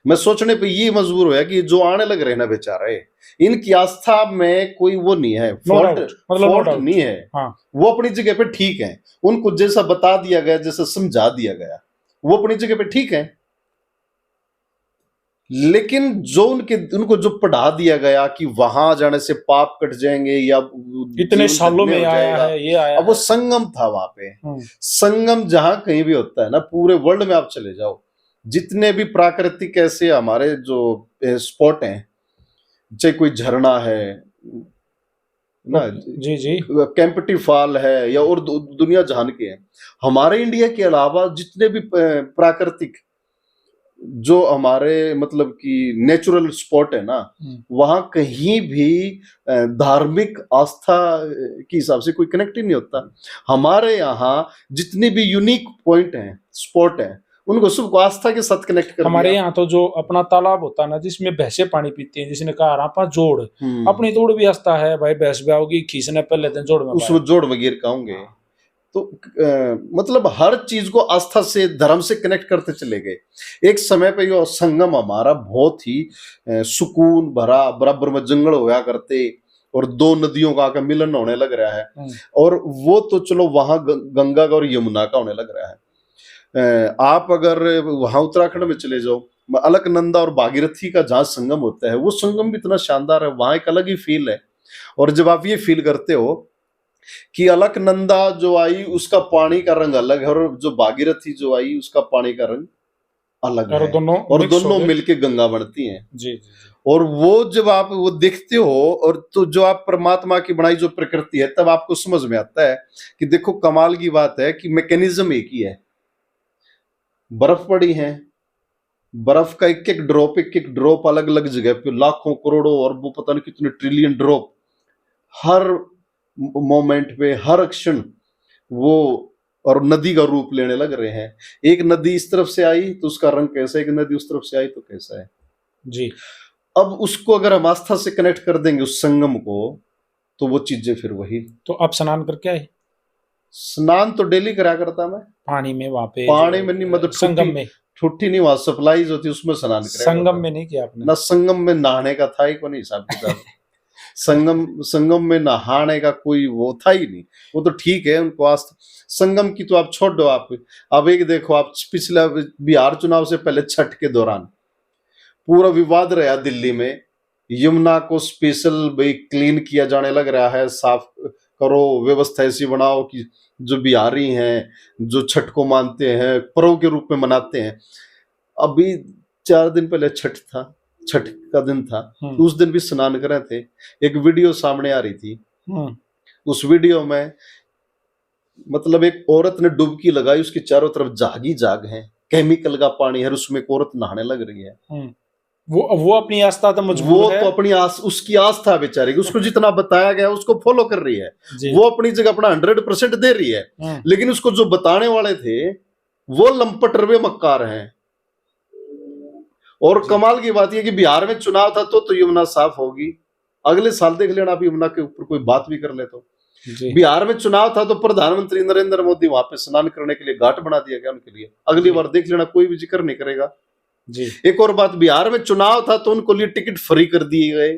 मैं सोचने पे ये मजबूर होया कि जो आने लग रहे हैं ना बेचारे, इनकी आस्था में कोई वो नहीं है, फॉल्ट नहीं है। हाँ। वो अपनी जगह पे ठीक है, उनको जैसा बता दिया गया, जैसा समझा दिया गया, वो अपनी जगह पे ठीक है। लेकिन जो उनको जो पढ़ा दिया गया कि वहां जाने से पाप कट जाएंगे या इतने सालों में आया है, ये आया अब वो संगम था वहां पे। संगम जहां कहीं भी होता है ना, पूरे वर्ल्ड में आप चले जाओ, जितने भी प्राकृतिक ऐसे हमारे जो स्पॉट हैं, चाहे कोई झरना है ना, जी कैंपटी फॉल है, या और दुनिया जहान के हैं, हमारे इंडिया के अलावा जितने भी प्राकृतिक जो हमारे मतलब कि नेचुरल स्पॉट है ना, वहां कहीं भी धार्मिक आस्था के हिसाब से कोई कनेक्ट ही नहीं होता। हमारे यहाँ जितने भी यूनिक पॉइंट हैं, स्पॉट हैं, उनको सबको आस्था के साथ कनेक्ट कर हमारे यहाँ तो जो अपना तालाब होता है ना, जिसमें भैंसे पानी पीती हैं, जिसने कहा रापा जोड़, अपनी तोड़ भी आस्था है भाई, भैंस ब्याहोगी, खींचने पहले दिन जोड़ में, उसको जोड़ में गिर खाऊंगे। तो मतलब हर चीज को आस्था से, धर्म से कनेक्ट करते चले गए। एक समय पे ये संगम हमारा बहुत ही सुकून भरा, बराबर में जंगल होया करते, और दो नदियों का आकर मिलन होने लग रहा है, और वो तो चलो वहां गंगा का और यमुना का होने लग रहा है। आप अगर वहां उत्तराखंड में चले जाओ, अलकनंदा और भागीरथी का जहां संगम होता है, वो संगम भी इतना शानदार है, वहां एक अलग ही फील है। और जब आप ये फील करते हो कि अलकनंदा जो आई उसका पानी का रंग अलग है, और जो भागीरथी जो आई उसका पानी का रंग अलग है, और दोनों मिलके गंगा बनती हैं। जी। और वो जब आप वो देखते हो, और तो जो आप परमात्मा की बनाई जो प्रकृति है, तब आपको समझ में आता है कि देखो कमाल की बात है कि मैकेनिज्म एक ही है। बर्फ पड़ी है, बर्फ का एक एक ड्रॉप अलग अलग जगह पे, लाखों करोड़ों और वो पता नहीं कितने ट्रिलियन ड्रॉप हर मोमेंट पे, हर क्षण वो और नदी का रूप लेने लग रहे हैं। एक नदी इस तरफ से आई तो उसका रंग कैसा है, एक नदी उस तरफ से आई तो कैसा है जी। अब उसको अगर हम आस्था से कनेक्ट कर देंगे उस संगम को, तो वो चीजें फिर वही। तो आप स्नान करके आए? स्नान तो डेली करा करता मैं पानी में, वहां पे पानी में नहीं, मतलब संगम में, ठुट्ठी नहीं, वहां सप्लाईज होती उसमें स्नान करा। संगम में नहीं किया आपने? ना संगम में नहाने का था ही कोई नहीं हिसाब किताब। संगम में नहाने का कोई वो था ही नहीं। वो तो ठीक है, उनको आस्था, संगम की तो आप छोड़ दो। आप अब एक देखो, आप पिछला बिहार चुनाव से पहले छठ के दौरान पूरा विवाद रहा दिल्ली में, यमुना को स्पेशल भाई क्लीन किया जाने लग रहा है, साफ करो, व्यवस्था ऐसी बनाओ कि जो बिहारी हैं, जो छठ को मानते हैं, पर्व के रूप में मनाते हैं। अभी 4 दिन पहले छठ था, छठ का दिन था, उस दिन भी स्नान कर रहे थे। एक वीडियो सामने आ रही थी, उस वीडियो में मतलब एक औरत ने डुबकी लगाई, उसके चारों तरफ जाग ही जाग है, केमिकल का पानी है, उसमें एक औरत नहाने लग रही है। वो अपनी आस्था तो मजबूर है, वो तो अपनी उसकी आस्था बेचारी, उसको जितना बताया गया उसको फॉलो कर रही है, वो अपनी जगह अपना 100% दे रही है। लेकिन उसको जो बताने वाले थे वो लंपट रवे मक्कार हैं। और कमाल की बात यह कि बिहार में चुनाव था तो यमुना साफ होगी, अगले साल देख लेना आप यमुना के ऊपर कोई बात भी कर ले तो। बिहार में चुनाव था तो प्रधानमंत्री नरेंद्र मोदी वहां पे स्नान करने के लिए घाट बना दिया गया उनके लिए, अगली बार देख लेना कोई भी जिक्र नहीं करेगा जी। एक और बात, बिहार में चुनाव था तो उनको लिए टिकट फ्री कर दिए गए,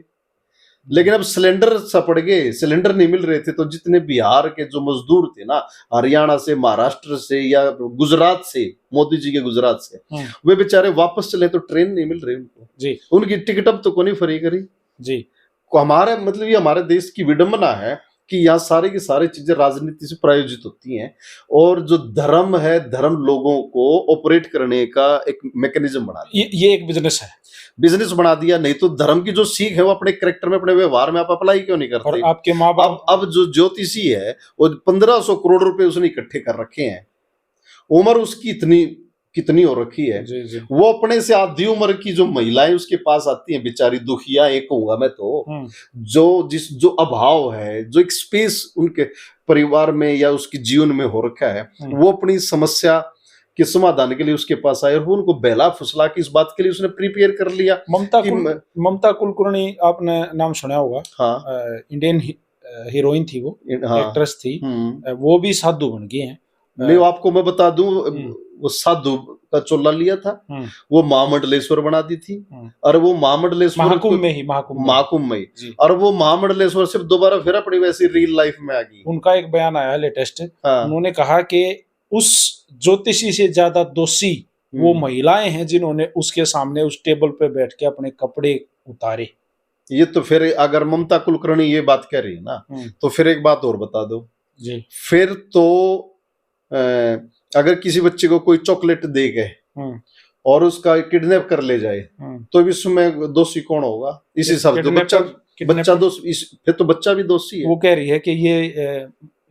लेकिन अब सिलेंडर सपड़ गए, सिलेंडर नहीं मिल रहे थे, तो जितने बिहार के जो मजदूर थे ना, हरियाणा से, महाराष्ट्र से या गुजरात से, मोदी जी के गुजरात से, वे बेचारे वापस चले तो ट्रेन नहीं मिल रही उनको जी, उनकी टिकट अब तो कोई फ्री करी जी। हमारे मतलब ये हमारे देश की विडंबना है कि यहाँ सारी की सारी चीजें राजनीति से प्रायोजित होती हैं, और जो धर्म है, धर्म लोगों को ऑपरेट करने का एक मैकेनिज्म बना दिया, ये एक बिजनेस बना दिया। नहीं तो धर्म की जो सीख है वो अपने कैरेक्टर में, अपने व्यवहार में आप अप्लाई क्यों नहीं करते? और आपके माँ बाप अब जो ज्योतिषी है वो 1500 करोड़ रुपए उसने इकट्ठे कर रखे हैं, उम्र उसकी इतनी कितनी हो रखी है, जी, जी। वो अपने से आधी उम्र की जो महिलाएं उसके पास आती हैं, बेचारी दुखिया एक कहूंगा मैं तो, जो अभाव है, जो एक स्पेस उनके परिवार में या उसके जीवन में हो रखा है, वो अपनी समस्या के समाधान के लिए उसके पास आए, और वो उनको बहला फुसला के इस बात के लिए उसने प्रिपेयर कर लिया। ममता कुलकर्णी आपने नाम सुना होगा। हाँ, इंडियन हीरोइन थी वो, एक्ट्रेस थी, वो भी साधु बन गई हैं। नहीं, आपको मैं बता दूं, वो साधु का चोला लिया था, वो महामंडलेश्वर बना दी थी, और वो महामंडलेश्वर महाकुंभ में और वो महामंडलेश्वर से दोबारा फिर अपनी वैसी रियल लाइफ में आ गई। उनका एक बयान आया लेटेस्ट, उन्होंने कहा कि उस ज्योतिषी से ज्यादा दोषी वो महिलाएं हैं जिन्होंने उसके सामने उस टेबल पे बैठ के अपने कपड़े उतारे। ये तो फिर अगर ममता कुलकर्णी ये बात कह रही है ना, तो फिर एक बात और बता दो जी, फिर तो अगर किसी बच्चे को कोई चॉकलेट दे गए और उसका किडनैप कर ले जाए, तो इसमें दोषी कौन होगा? इस हिसाब से बच्चा दोषी, फिर तो बच्चा भी दोषी है। वो कह रही है कि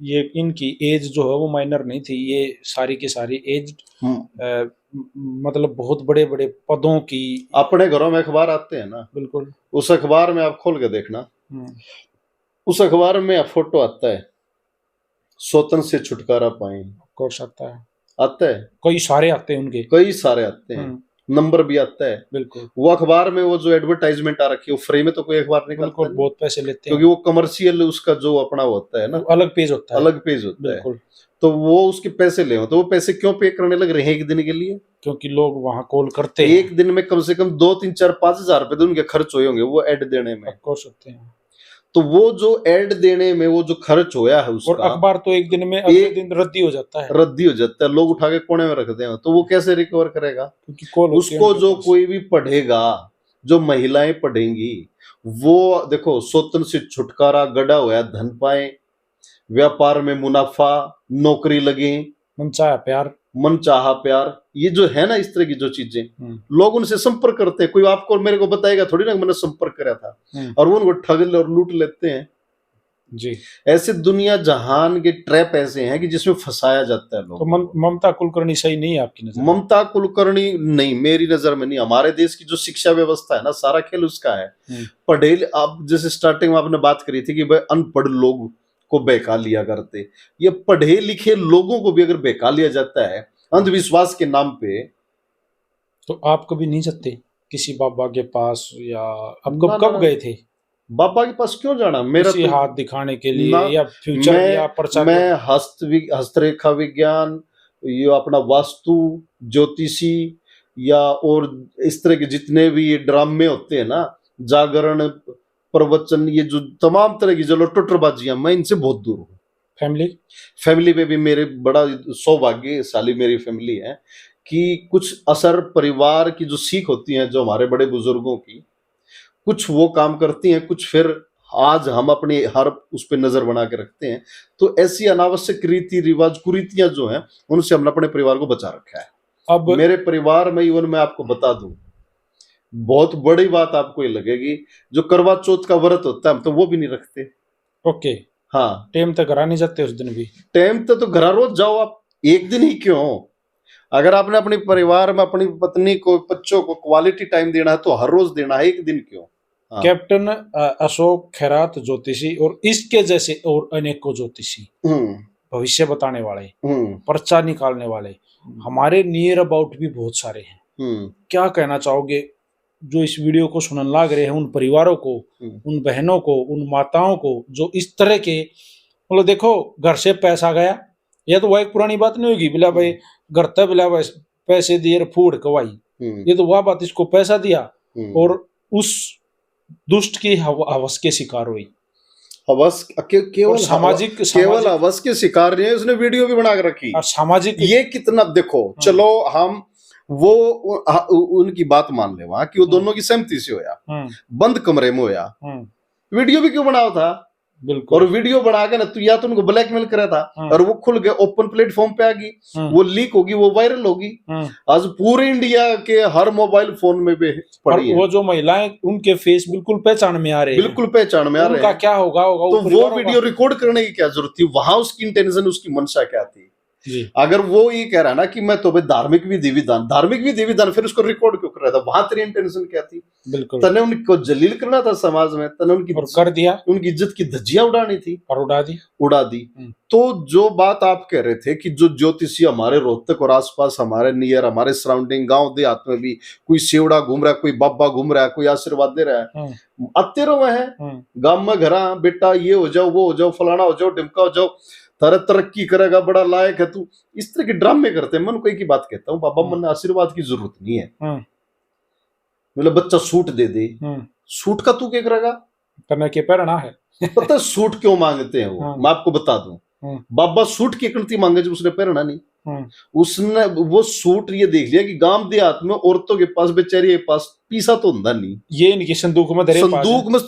ये इनकी एज जो है वो माइनर नहीं थी, ये सारी की सारी एज मतलब बहुत बड़े बड़े पदों की। अपने घरों में अखबार आते हैं ना, बिल्कुल, उस अखबार में आप खोल के देखना, उस अखबार में फोटो आता है, स्वतंत्र से छुटकारा पाए, कोर्स आता है, कई सारे आते हैं उनके, कई सारे आते हैं, नंबर भी आता है। बिल्कुल, वो अखबार में वो जो एडवर्टाइजमेंट आ रखी है, वो फ्री में तो कोई अखबार नहीं करता है, बहुत पैसे लेते हैं, क्योंकि वो कमर्शियल उसका जो अपना होता है ना, अलग पेज होता है, तो वो उसके पैसे ले, तो वो पैसे क्यों पे करने लग रहे हैं एक दिन के लिए? क्योंकि लोग वहां कॉल करते हैं। एक दिन में कम से कम 2, 3, 4, 5 हजार रुपए तो उनके खर्च हुए होंगे वो एड देने में। होते हैं, तो वो जो एड देने में वो जो खर्च होया है उसका, और अखबार तो एक दिन में, अगले दिन रद्दी हो जाता है, लोग उठा के कोने में रखते हैं, तो वो कैसे रिकवर करेगा? उसको जो कोई भी पढ़ेगा, जो महिलाएं पढ़ेंगी, वो देखो स्वतंत्र से छुटकारा, गड़ा हुआ धन पाए, व्यापार में मुनाफा, नौकरी लगे, मनचाहा प्यार, ये जो है ना, इस तरह की जो चीजें, लोग उनसे संपर्क करते हैं। कोई आपको मेरे को बताएगा थोड़ी ना मैंने संपर्क करा था, और वो उनको ठग और लूट लेते हैं जी। ऐसे दुनिया जहान के ट्रैप ऐसे हैं कि जिसमें फंसाया जाता है लोग। तो ममता कुलकर्णी सही नहीं है आपकी नजर? ममता कुलकर्णी नहीं, मेरी नजर में नहीं। हमारे देश की जो शिक्षा व्यवस्था है ना, सारा खेल उसका है। पढ़े, आप जैसे स्टार्टिंग में आपने बात करी थी कि भाई अनपढ़ लोग को बहका लिया करते, ये पढ़े लिखे लोगों को भी अगर बहका लिया जाता है अंधविश्वास के नाम पे, तो आप कभी नहीं जाते किसी बाबा के पास, या अब कब गए थे बाबा के पास? क्यों जाना? मेरा तो हाथ दिखाने के लिए या फ्यूचर या प्रचार? मैं हस्तरेखा विज्ञान, ये अपना वास्तु, ज्योतिषी, या और इस तरह के जितने भी ये ड्रामे होते हैं ना, जागरण, प्रवचन, ये जो तमाम तरह की जो टुटरबाजियां, मैं इनसे बहुत दूर हूँ। फैमिली पे भी मेरे बड़ा सौभाग्यशाली मेरी फैमिली है कि कुछ असर परिवार की जो सीख होती है, जो हमारे बड़े बुजुर्गों की, कुछ वो काम करती हैं, कुछ फिर आज हम अपने हर उस पर नजर बना के रखते हैं। तो ऐसी अनावश्यक रीति रिवाज, कुरीतियां जो हैं, उनसे हमने अपने परिवार को बचा रखा है। अब मेरे परिवार में इवन मैं आपको बता दूं, बहुत बड़ी बात आपको ये लगेगी, जो करवा चौथ का व्रत होता है हम तो वो भी नहीं रखते। ओके, हाँ, टाइम तक घर नहीं जाते उस दिन भी? टाइम तो घर रोज जाओ आप, एक दिन ही क्यों? अगर आपने अपने परिवार में अपनी पत्नी को, बच्चों को क्वालिटी टाइम देना है तो हर रोज देना है, एक दिन क्यों? हाँ। कैप्टन अशोक खैरात ज्योतिषी और इसके जैसे और अनेकों ज्योतिषी, भविष्य बताने वाले, पर्चा निकालने वाले हमारे नियर अबाउट भी बहुत सारे हैं। क्या कहना चाहोगे जो इस वीडियो को सुनने लग रहे हैं, उन परिवारों को, उन बहनों को, उन माताओं को जो इस तरह के, मतलब देखो घर से पैसा गया, यह तो वह एक पुरानी बात नहीं होगी, बिला भाई घर तक बिला भाई पैसे दिए फूड कवाई, ये तो वह बात, इसको पैसा दिया और उस दुष्ट की हवस के शिकार हुई हवस केवल और सामाजिक केवल सामाजिक हवस के शिकार नहीं है, उसने वीडियो भी बना के रखी। और सामाजिक ये कितना देखो, चलो हम वो उनकी बात मान ले वहां कि वो दोनों की सहमति से होया, बंद कमरे में होया, वीडियो भी क्यों बनाया था? बिल्कुल। और वीडियो बना के ना तू या तो उनको ब्लैकमेल करा था और वो खुल गए, ओपन प्लेटफॉर्म पे आ गई, वो लीक होगी, वो वायरल होगी, आज पूरे इंडिया के हर मोबाइल फोन में भी और पड़ी है। वो जो महिलाएं उनके फेस बिल्कुल पहचान में आ रहे हैं, बिल्कुल पहचान में आ रहे उनका हैं, क्या होगा तो वो वीडियो रिकॉर्ड करने की क्या जरूरत थी? वहां उसकी इंटेंशन, उसकी मंशा क्या थी? जी। अगर वो ये कह रहा है ना कि मैं तो धार्मिक विधि विधान फिर उसको रिकॉर्ड क्यों कर रहा था? वहां तेरी इंटेंशन क्या थी? बिल्कुल। तने उनको जलील करना था समाज में, तने उनकी और कर दिया, उनकी इज्जत की धज्जियां उड़ानी थी और उड़ा दी। तो जो बात आप कह रहे थे कि जो ज्योतिषी हमारे रोहतक और आसपास, हमारे नियर, हमारे सराउंडिंग गांव देहात में भी कोई सेवड़ा घूम रहा है, कोई बाबा घूम रहा है, कोई आशीर्वाद दे रहा है, आते रहो है गांव में, घर बेटा ये हो जाओ, वो हो जाओ, फलाना हो जाओ, ढिमका हो जाओ, तारा तरक्की करेगा, बड़ा लायक है तू, इस तरह के ड्रामे करते हैं। मैं उनको एक ही बात कहता हूँ, बाबा मन आशीर्वाद की जरूरत नहीं है, मतलब बच्चा सूट दे दे, सूट का तू क्या करेगा? करने के पहनना है। पता है सूट क्यों मांगते हैं वो? मैं आपको बता दूं, बाबा सूट की कणती मांगे जब उसने पहनना नहीं, उसने वो सूट ये देख लिया कि गांव देहात में औरतों के पास, बेचारी के पास पीसा तो होता नहीं, ये इनकी संदूक में धरे, संदूक में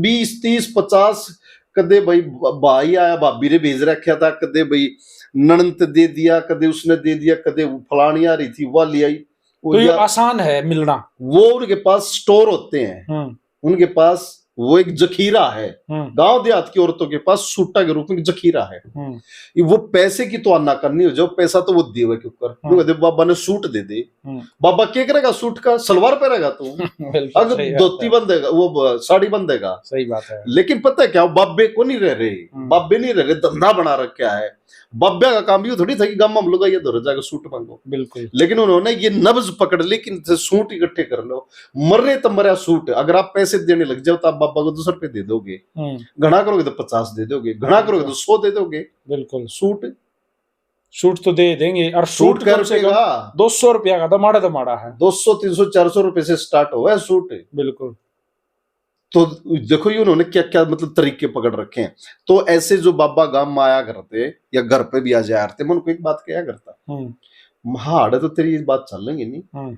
20 30 50 कदे भाई भाई आया भाभी ने भेज रखा था, कदे भाई ननंद दे दिया, कदे उसने दे दिया, कदे फलानी आ रही थी वह ले आई। तो ये आसान है मिलना, वो उनके पास स्टोर होते हैं, उनके पास वो एक जखीरा है। गांव देहात की औरतों के पास सूटा के रूप में जखीरा है। वो पैसे की तो आना करनी हो, जो पैसा तो वो देवे के ऊपर, बाबा ने सूट दे दे, बाबा क्या करेगा सूट का? सलवार पहनेगा तू, अगर धोती बंदेगा, वो साड़ी बंदेगा, सही बात है। लेकिन पता है क्या, बाबे को नहीं रह रहे, बाबे नहीं रह रहे, धंधा बना रखा है। बाब्या का काम ये थोड़ी था कि गांव में हम लोग ये धोर जाकर सूट मांगो, बिल्कुल। लेकिन उन्होंने ये नब्ज पकड़ ली कि सूट इकट्ठे कर लो, मर रहे तो मरा सूट। अगर आप पैसे देने लग जाओ तो आप बाबा को 200 रुपए दे दोगे, घना करोगे तो 50 दे दोगे, घना करोगे तो 100 दे दोगे, बिल्कुल। सूट तो दे देंगे, और सूट कम से कम 200 रुपया का दमाड़ा है, 200 300 400 रुपए से स्टार्ट हुआ है सूट, बिल्कुल। तो देखो ये उन्होंने क्या क्या मतलब तरीके पकड़ रखे हैं। तो ऐसे जो बाबा गांव में आया करते या घर पे भी आ जाया करते, मैं उनको एक बात कहा करता, महाड़ तो तेरी ये बात चल लेंगे नहीं,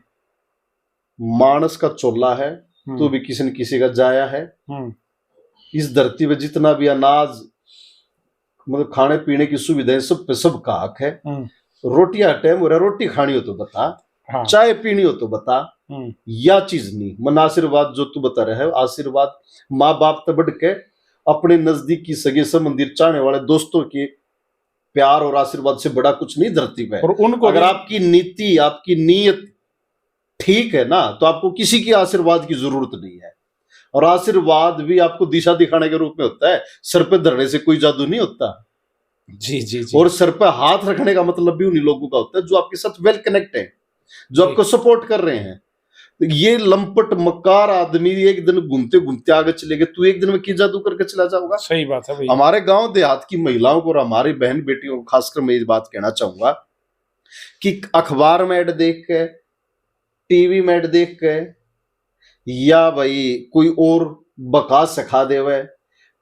मानस का चोला है, तू भी किसी न किसी का जाया है, इस धरती पे जितना भी अनाज मतलब खाने पीने की सुविधाएं सब पे सब का हक है। रोटियां टाइम हो रहा, रोटी खानी हो तो बता, चाय पीनी हो तो बता, या चीज नहीं। मन आशीर्वाद जो तू बता रहे है, आशीर्वाद माँ बाप तक बढ़ के अपने नजदीकी सगे संबंधी चाहने वाले दोस्तों के प्यार और आशीर्वाद से बड़ा कुछ नहीं धरती पे। और उनको अगर आपकी नीति, आपकी नीयत ठीक है ना, तो आपको किसी की आशीर्वाद की जरूरत नहीं है। और आशीर्वाद भी आपको दिशा दिखाने के रूप में होता है, सर पे धरने से कोई जादू नहीं होता। जी जी जी। और सर पे हाथ रखने का मतलब भी उन्हीं लोगों का होता है जो आपके साथ वेल कनेक्ट है, जो आपको सपोर्ट कर रहे हैं। ये लंपट मक्कार आदमी एक दिन घूमते घूमते आगे चले गए, तू एक दिन में की जादू करके चला जाऊंगा? सही बात है भाई। हमारे गांव देहात की महिलाओं को और हमारी बहन बेटियों को खासकर मैं ये बात कहना चाहूंगा कि अखबार में ऐड देख के, टीवी में ऐड देख के, या भाई कोई और बका सिखा देवे,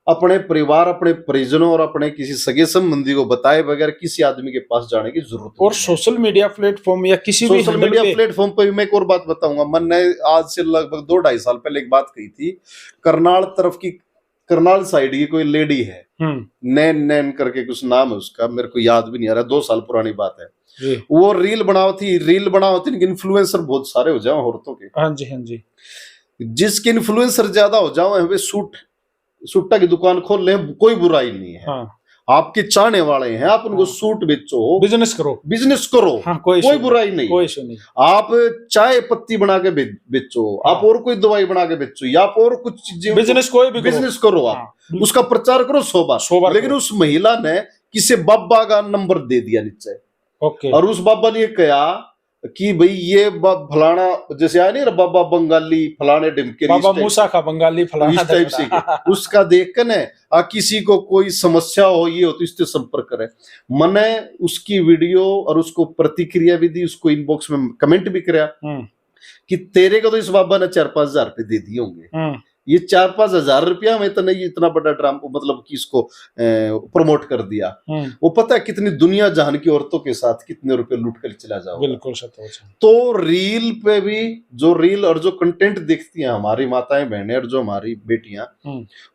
अपने परिवार, अपने परिजनों और अपने किसी सगे संबंधी को बताए बगैर किसी आदमी के पास जाने की जरूरत नहीं। और सोशल मीडिया प्लेटफॉर्म या किसी भी सोशल मीडिया प्लेटफॉर्म पर भी मैं एक और बात बताऊंगा। मैंने आज से लगभग 2-2.5 साल पहले एक बात कही थी, करनाल तरफ की, करनाल साइड की कोई लेडी है, नैन नैन करके कुछ नाम है उसका, मेरे को याद भी नहीं आ रहा, 2 साल पुरानी बात है। वो रील बनाओ थी, इन्फ्लुएंसर बहुत सारे हो जाओ औरतों के। हाँ जी, हाँ जी। जिसके इन्फ्लुएंसर ज्यादा हो जाओ वे सूटा की दुकान खोल ले, कोई बुराई नहीं है। हाँ। आपके चाहने वाले हैं, आप उनको सूट बेचो, बिजनेस करो, हाँ, कोई बुराई नहीं, कोई नहीं। आप चाय पत्ती बना के बेचो, हाँ। आप और कोई दवाई बना के बेचो, या आप और कुछ चीजें बिजनेस, कोई भी बिजनेस करो, आप हाँ। उसका प्रचार करो 100 बार। लेकिन उस महिला ने किसी बाबा का नंबर दे दिया नीचे, ओके, और उस बाबा ने कहा कि भाई ये फलाना, जैसे आया नहीं बाबा बंगाली फलाने ढिमके, बाबा मूसा का बंगाली फलाना, इस टाइप से उसका देख कर न किसी को कोई समस्या हो ये हो तो इससे संपर्क करे। मैंने उसकी वीडियो और उसको प्रतिक्रिया भी दी, उसको इनबॉक्स में कमेंट भी कराया कि तेरे को तो इस बाबा ने 4-5 हजार रुपए दे दिए होंगे, ये 4-5 हजार रुपया में तो नहीं इतना बड़ा ड्रामा मतलब कि इसको प्रमोट कर दिया। वो पता है कितनी दुनिया जहान की औरतों के साथ कितने रुपए लूट कर चला जाओ। बिल्कुल सच। तो रील पे भी जो रील और जो कंटेंट देखती हैं हमारी माताएं बहनें और जो हमारी बेटियां,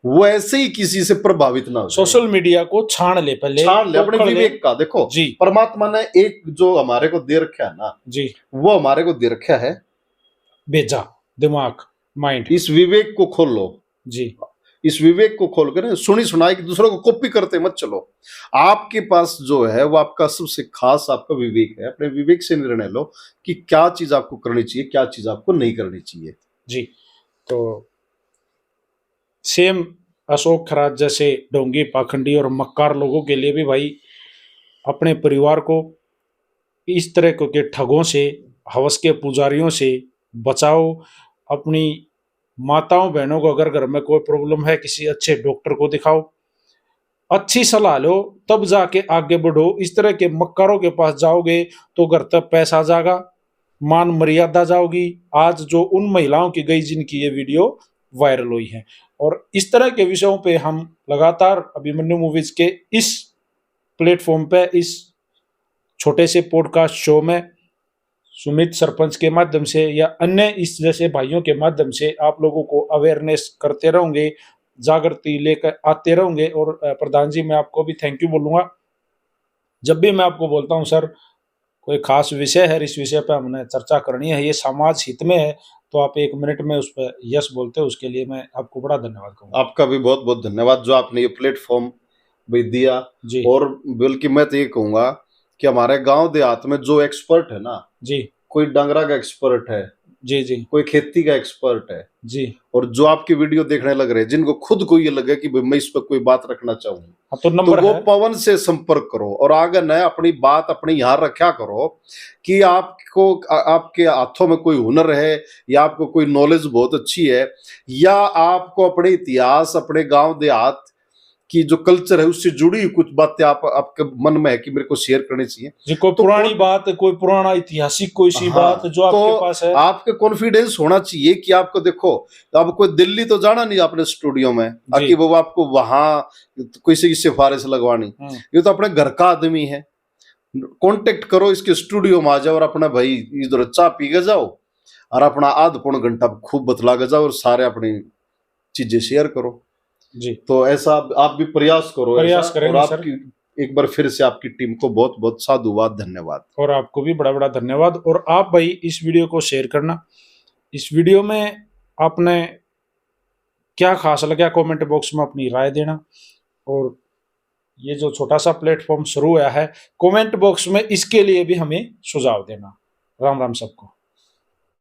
वो ऐसे ही किसी से प्रभावित ना हो। सोशल मीडिया को छान ले, पहले छान ले अपने विवेक का। देखो जी, परमात्मा ने एक जो हमारे को दे रखा है ना जी, वो हमारे को दे रखा है भेजा दिमाग, माइंड। इस विवेक को खोलो जी, इस विवेक को खोल कर सुनी सुनाई कि दूसरों को कॉपी करते मत चलो। आपके पास जो है वो आपका सबसे खास आपका विवेक है। अपने विवेक से निर्णय लो कि क्या चीज आपको करनी चाहिए, क्या चीज आपको नहीं करनी चाहिए। जी। तो सेम अशोक खराज जैसे ढोंगी, पाखंडी और मक्कार लोगों के लिए भी भाई अपने परिवार को इस तरह के ठगों से, हवस के पुजारियों से बचाओ। अपनी माताओं बहनों को अगर घर में कोई प्रॉब्लम है, किसी अच्छे डॉक्टर को दिखाओ, अच्छी सलाह लो, तब जाके आगे बढ़ो। इस तरह के मक्कारों के पास जाओगे तो घर तक पैसा जाएगा, मान मर्यादा जाओगी। आज जो उन महिलाओं की गई जिनकी ये वीडियो वायरल हुई है, और इस तरह के विषयों पे हम लगातार अभिमन्यु मूवीज के इस प्लेटफॉर्म पे, इस छोटे से पॉडकास्ट शो में सुमित सरपंच के माध्यम से या अन्य इस जैसे भाइयों के माध्यम से आप लोगों को अवेयरनेस करते रहूंगे, जागृति लेकर आते रहूंगे। और प्रधान जी, मैं आपको भी थैंक यू बोलूंगा। जब भी मैं आपको बोलता हूं सर कोई खास विषय है, इस विषय पर हमने चर्चा करनी है, ये समाज हित में है, तो आप 1 मिनट में उस पर यस बोलते हो, उसके लिए मैं आपको बड़ा धन्यवाद कहूँगा। आपका भी बहुत बहुत धन्यवाद जो आपने ये प्लेटफॉर्म भी दिया। जी, और बल्कि मैं तो ये कहूंगा कि हमारे गांव देहात में जो एक्सपर्ट है ना, जी, कोई डंगरा का एक्सपर्ट है, जी, जी, कोई खेती का एक्सपर्ट है, जी, और जो आपकी वीडियो देखने लग रहे हैं, जिनको खुद को ये लगे कि भाई मैं इस पर कोई बात रखना चाहूँ, तो तो नंबर वो है। पवन से संपर्क करो और आगे न अपनी बात अपने यहाँ रखा करो कि आपको आपके हाथों में कोई हुनर है या आपको कोई नॉलेज बहुत अच्छी है या आपको अपने इतिहास, अपने गांव देहात की जो कल्चर है उससे जुड़ी हुई कुछ बातें आपके मन में है कि मेरे को शेयर करनी चाहिए। जी, कोई तो पुरानी बात, कोई पुराना ऐतिहासिक कोई सी बात जो तो आपके पास है, आपके कॉन्फिडेंस होना चाहिए कि आपको देखो अब कोई दिल्ली तो जाना नहीं आपने स्टूडियो में कि वो आपको वहां किसी की सिफारिश लगवानी। ये तो अपने घर का आदमी है, कांटेक्ट करो, इसके स्टूडियो में आ जाओ और अपना भाई इधर चाय पी के जाओ और अपना आध पौन घंटा खूब बतला के जाओ और सारे अपनी चीजें शेयर करो। जी, तो ऐसा आप भी प्रयास करो, प्रयास ऐसा। करेंगे और सर। आपकी एक बार फिर से आपकी टीम को बहुत बहुत साधुवाद, धन्यवाद। और आपको भी बड़ा बड़ा धन्यवाद। और आप भाई इस वीडियो को शेयर करना। इस वीडियो में आपने क्या खास लगा, कमेंट बॉक्स में अपनी राय देना। और ये जो छोटा सा प्लेटफॉर्म शुरू हुआ है, कमेंट बॉक्स में इसके लिए भी हमें सुझाव देना। राम राम सबको।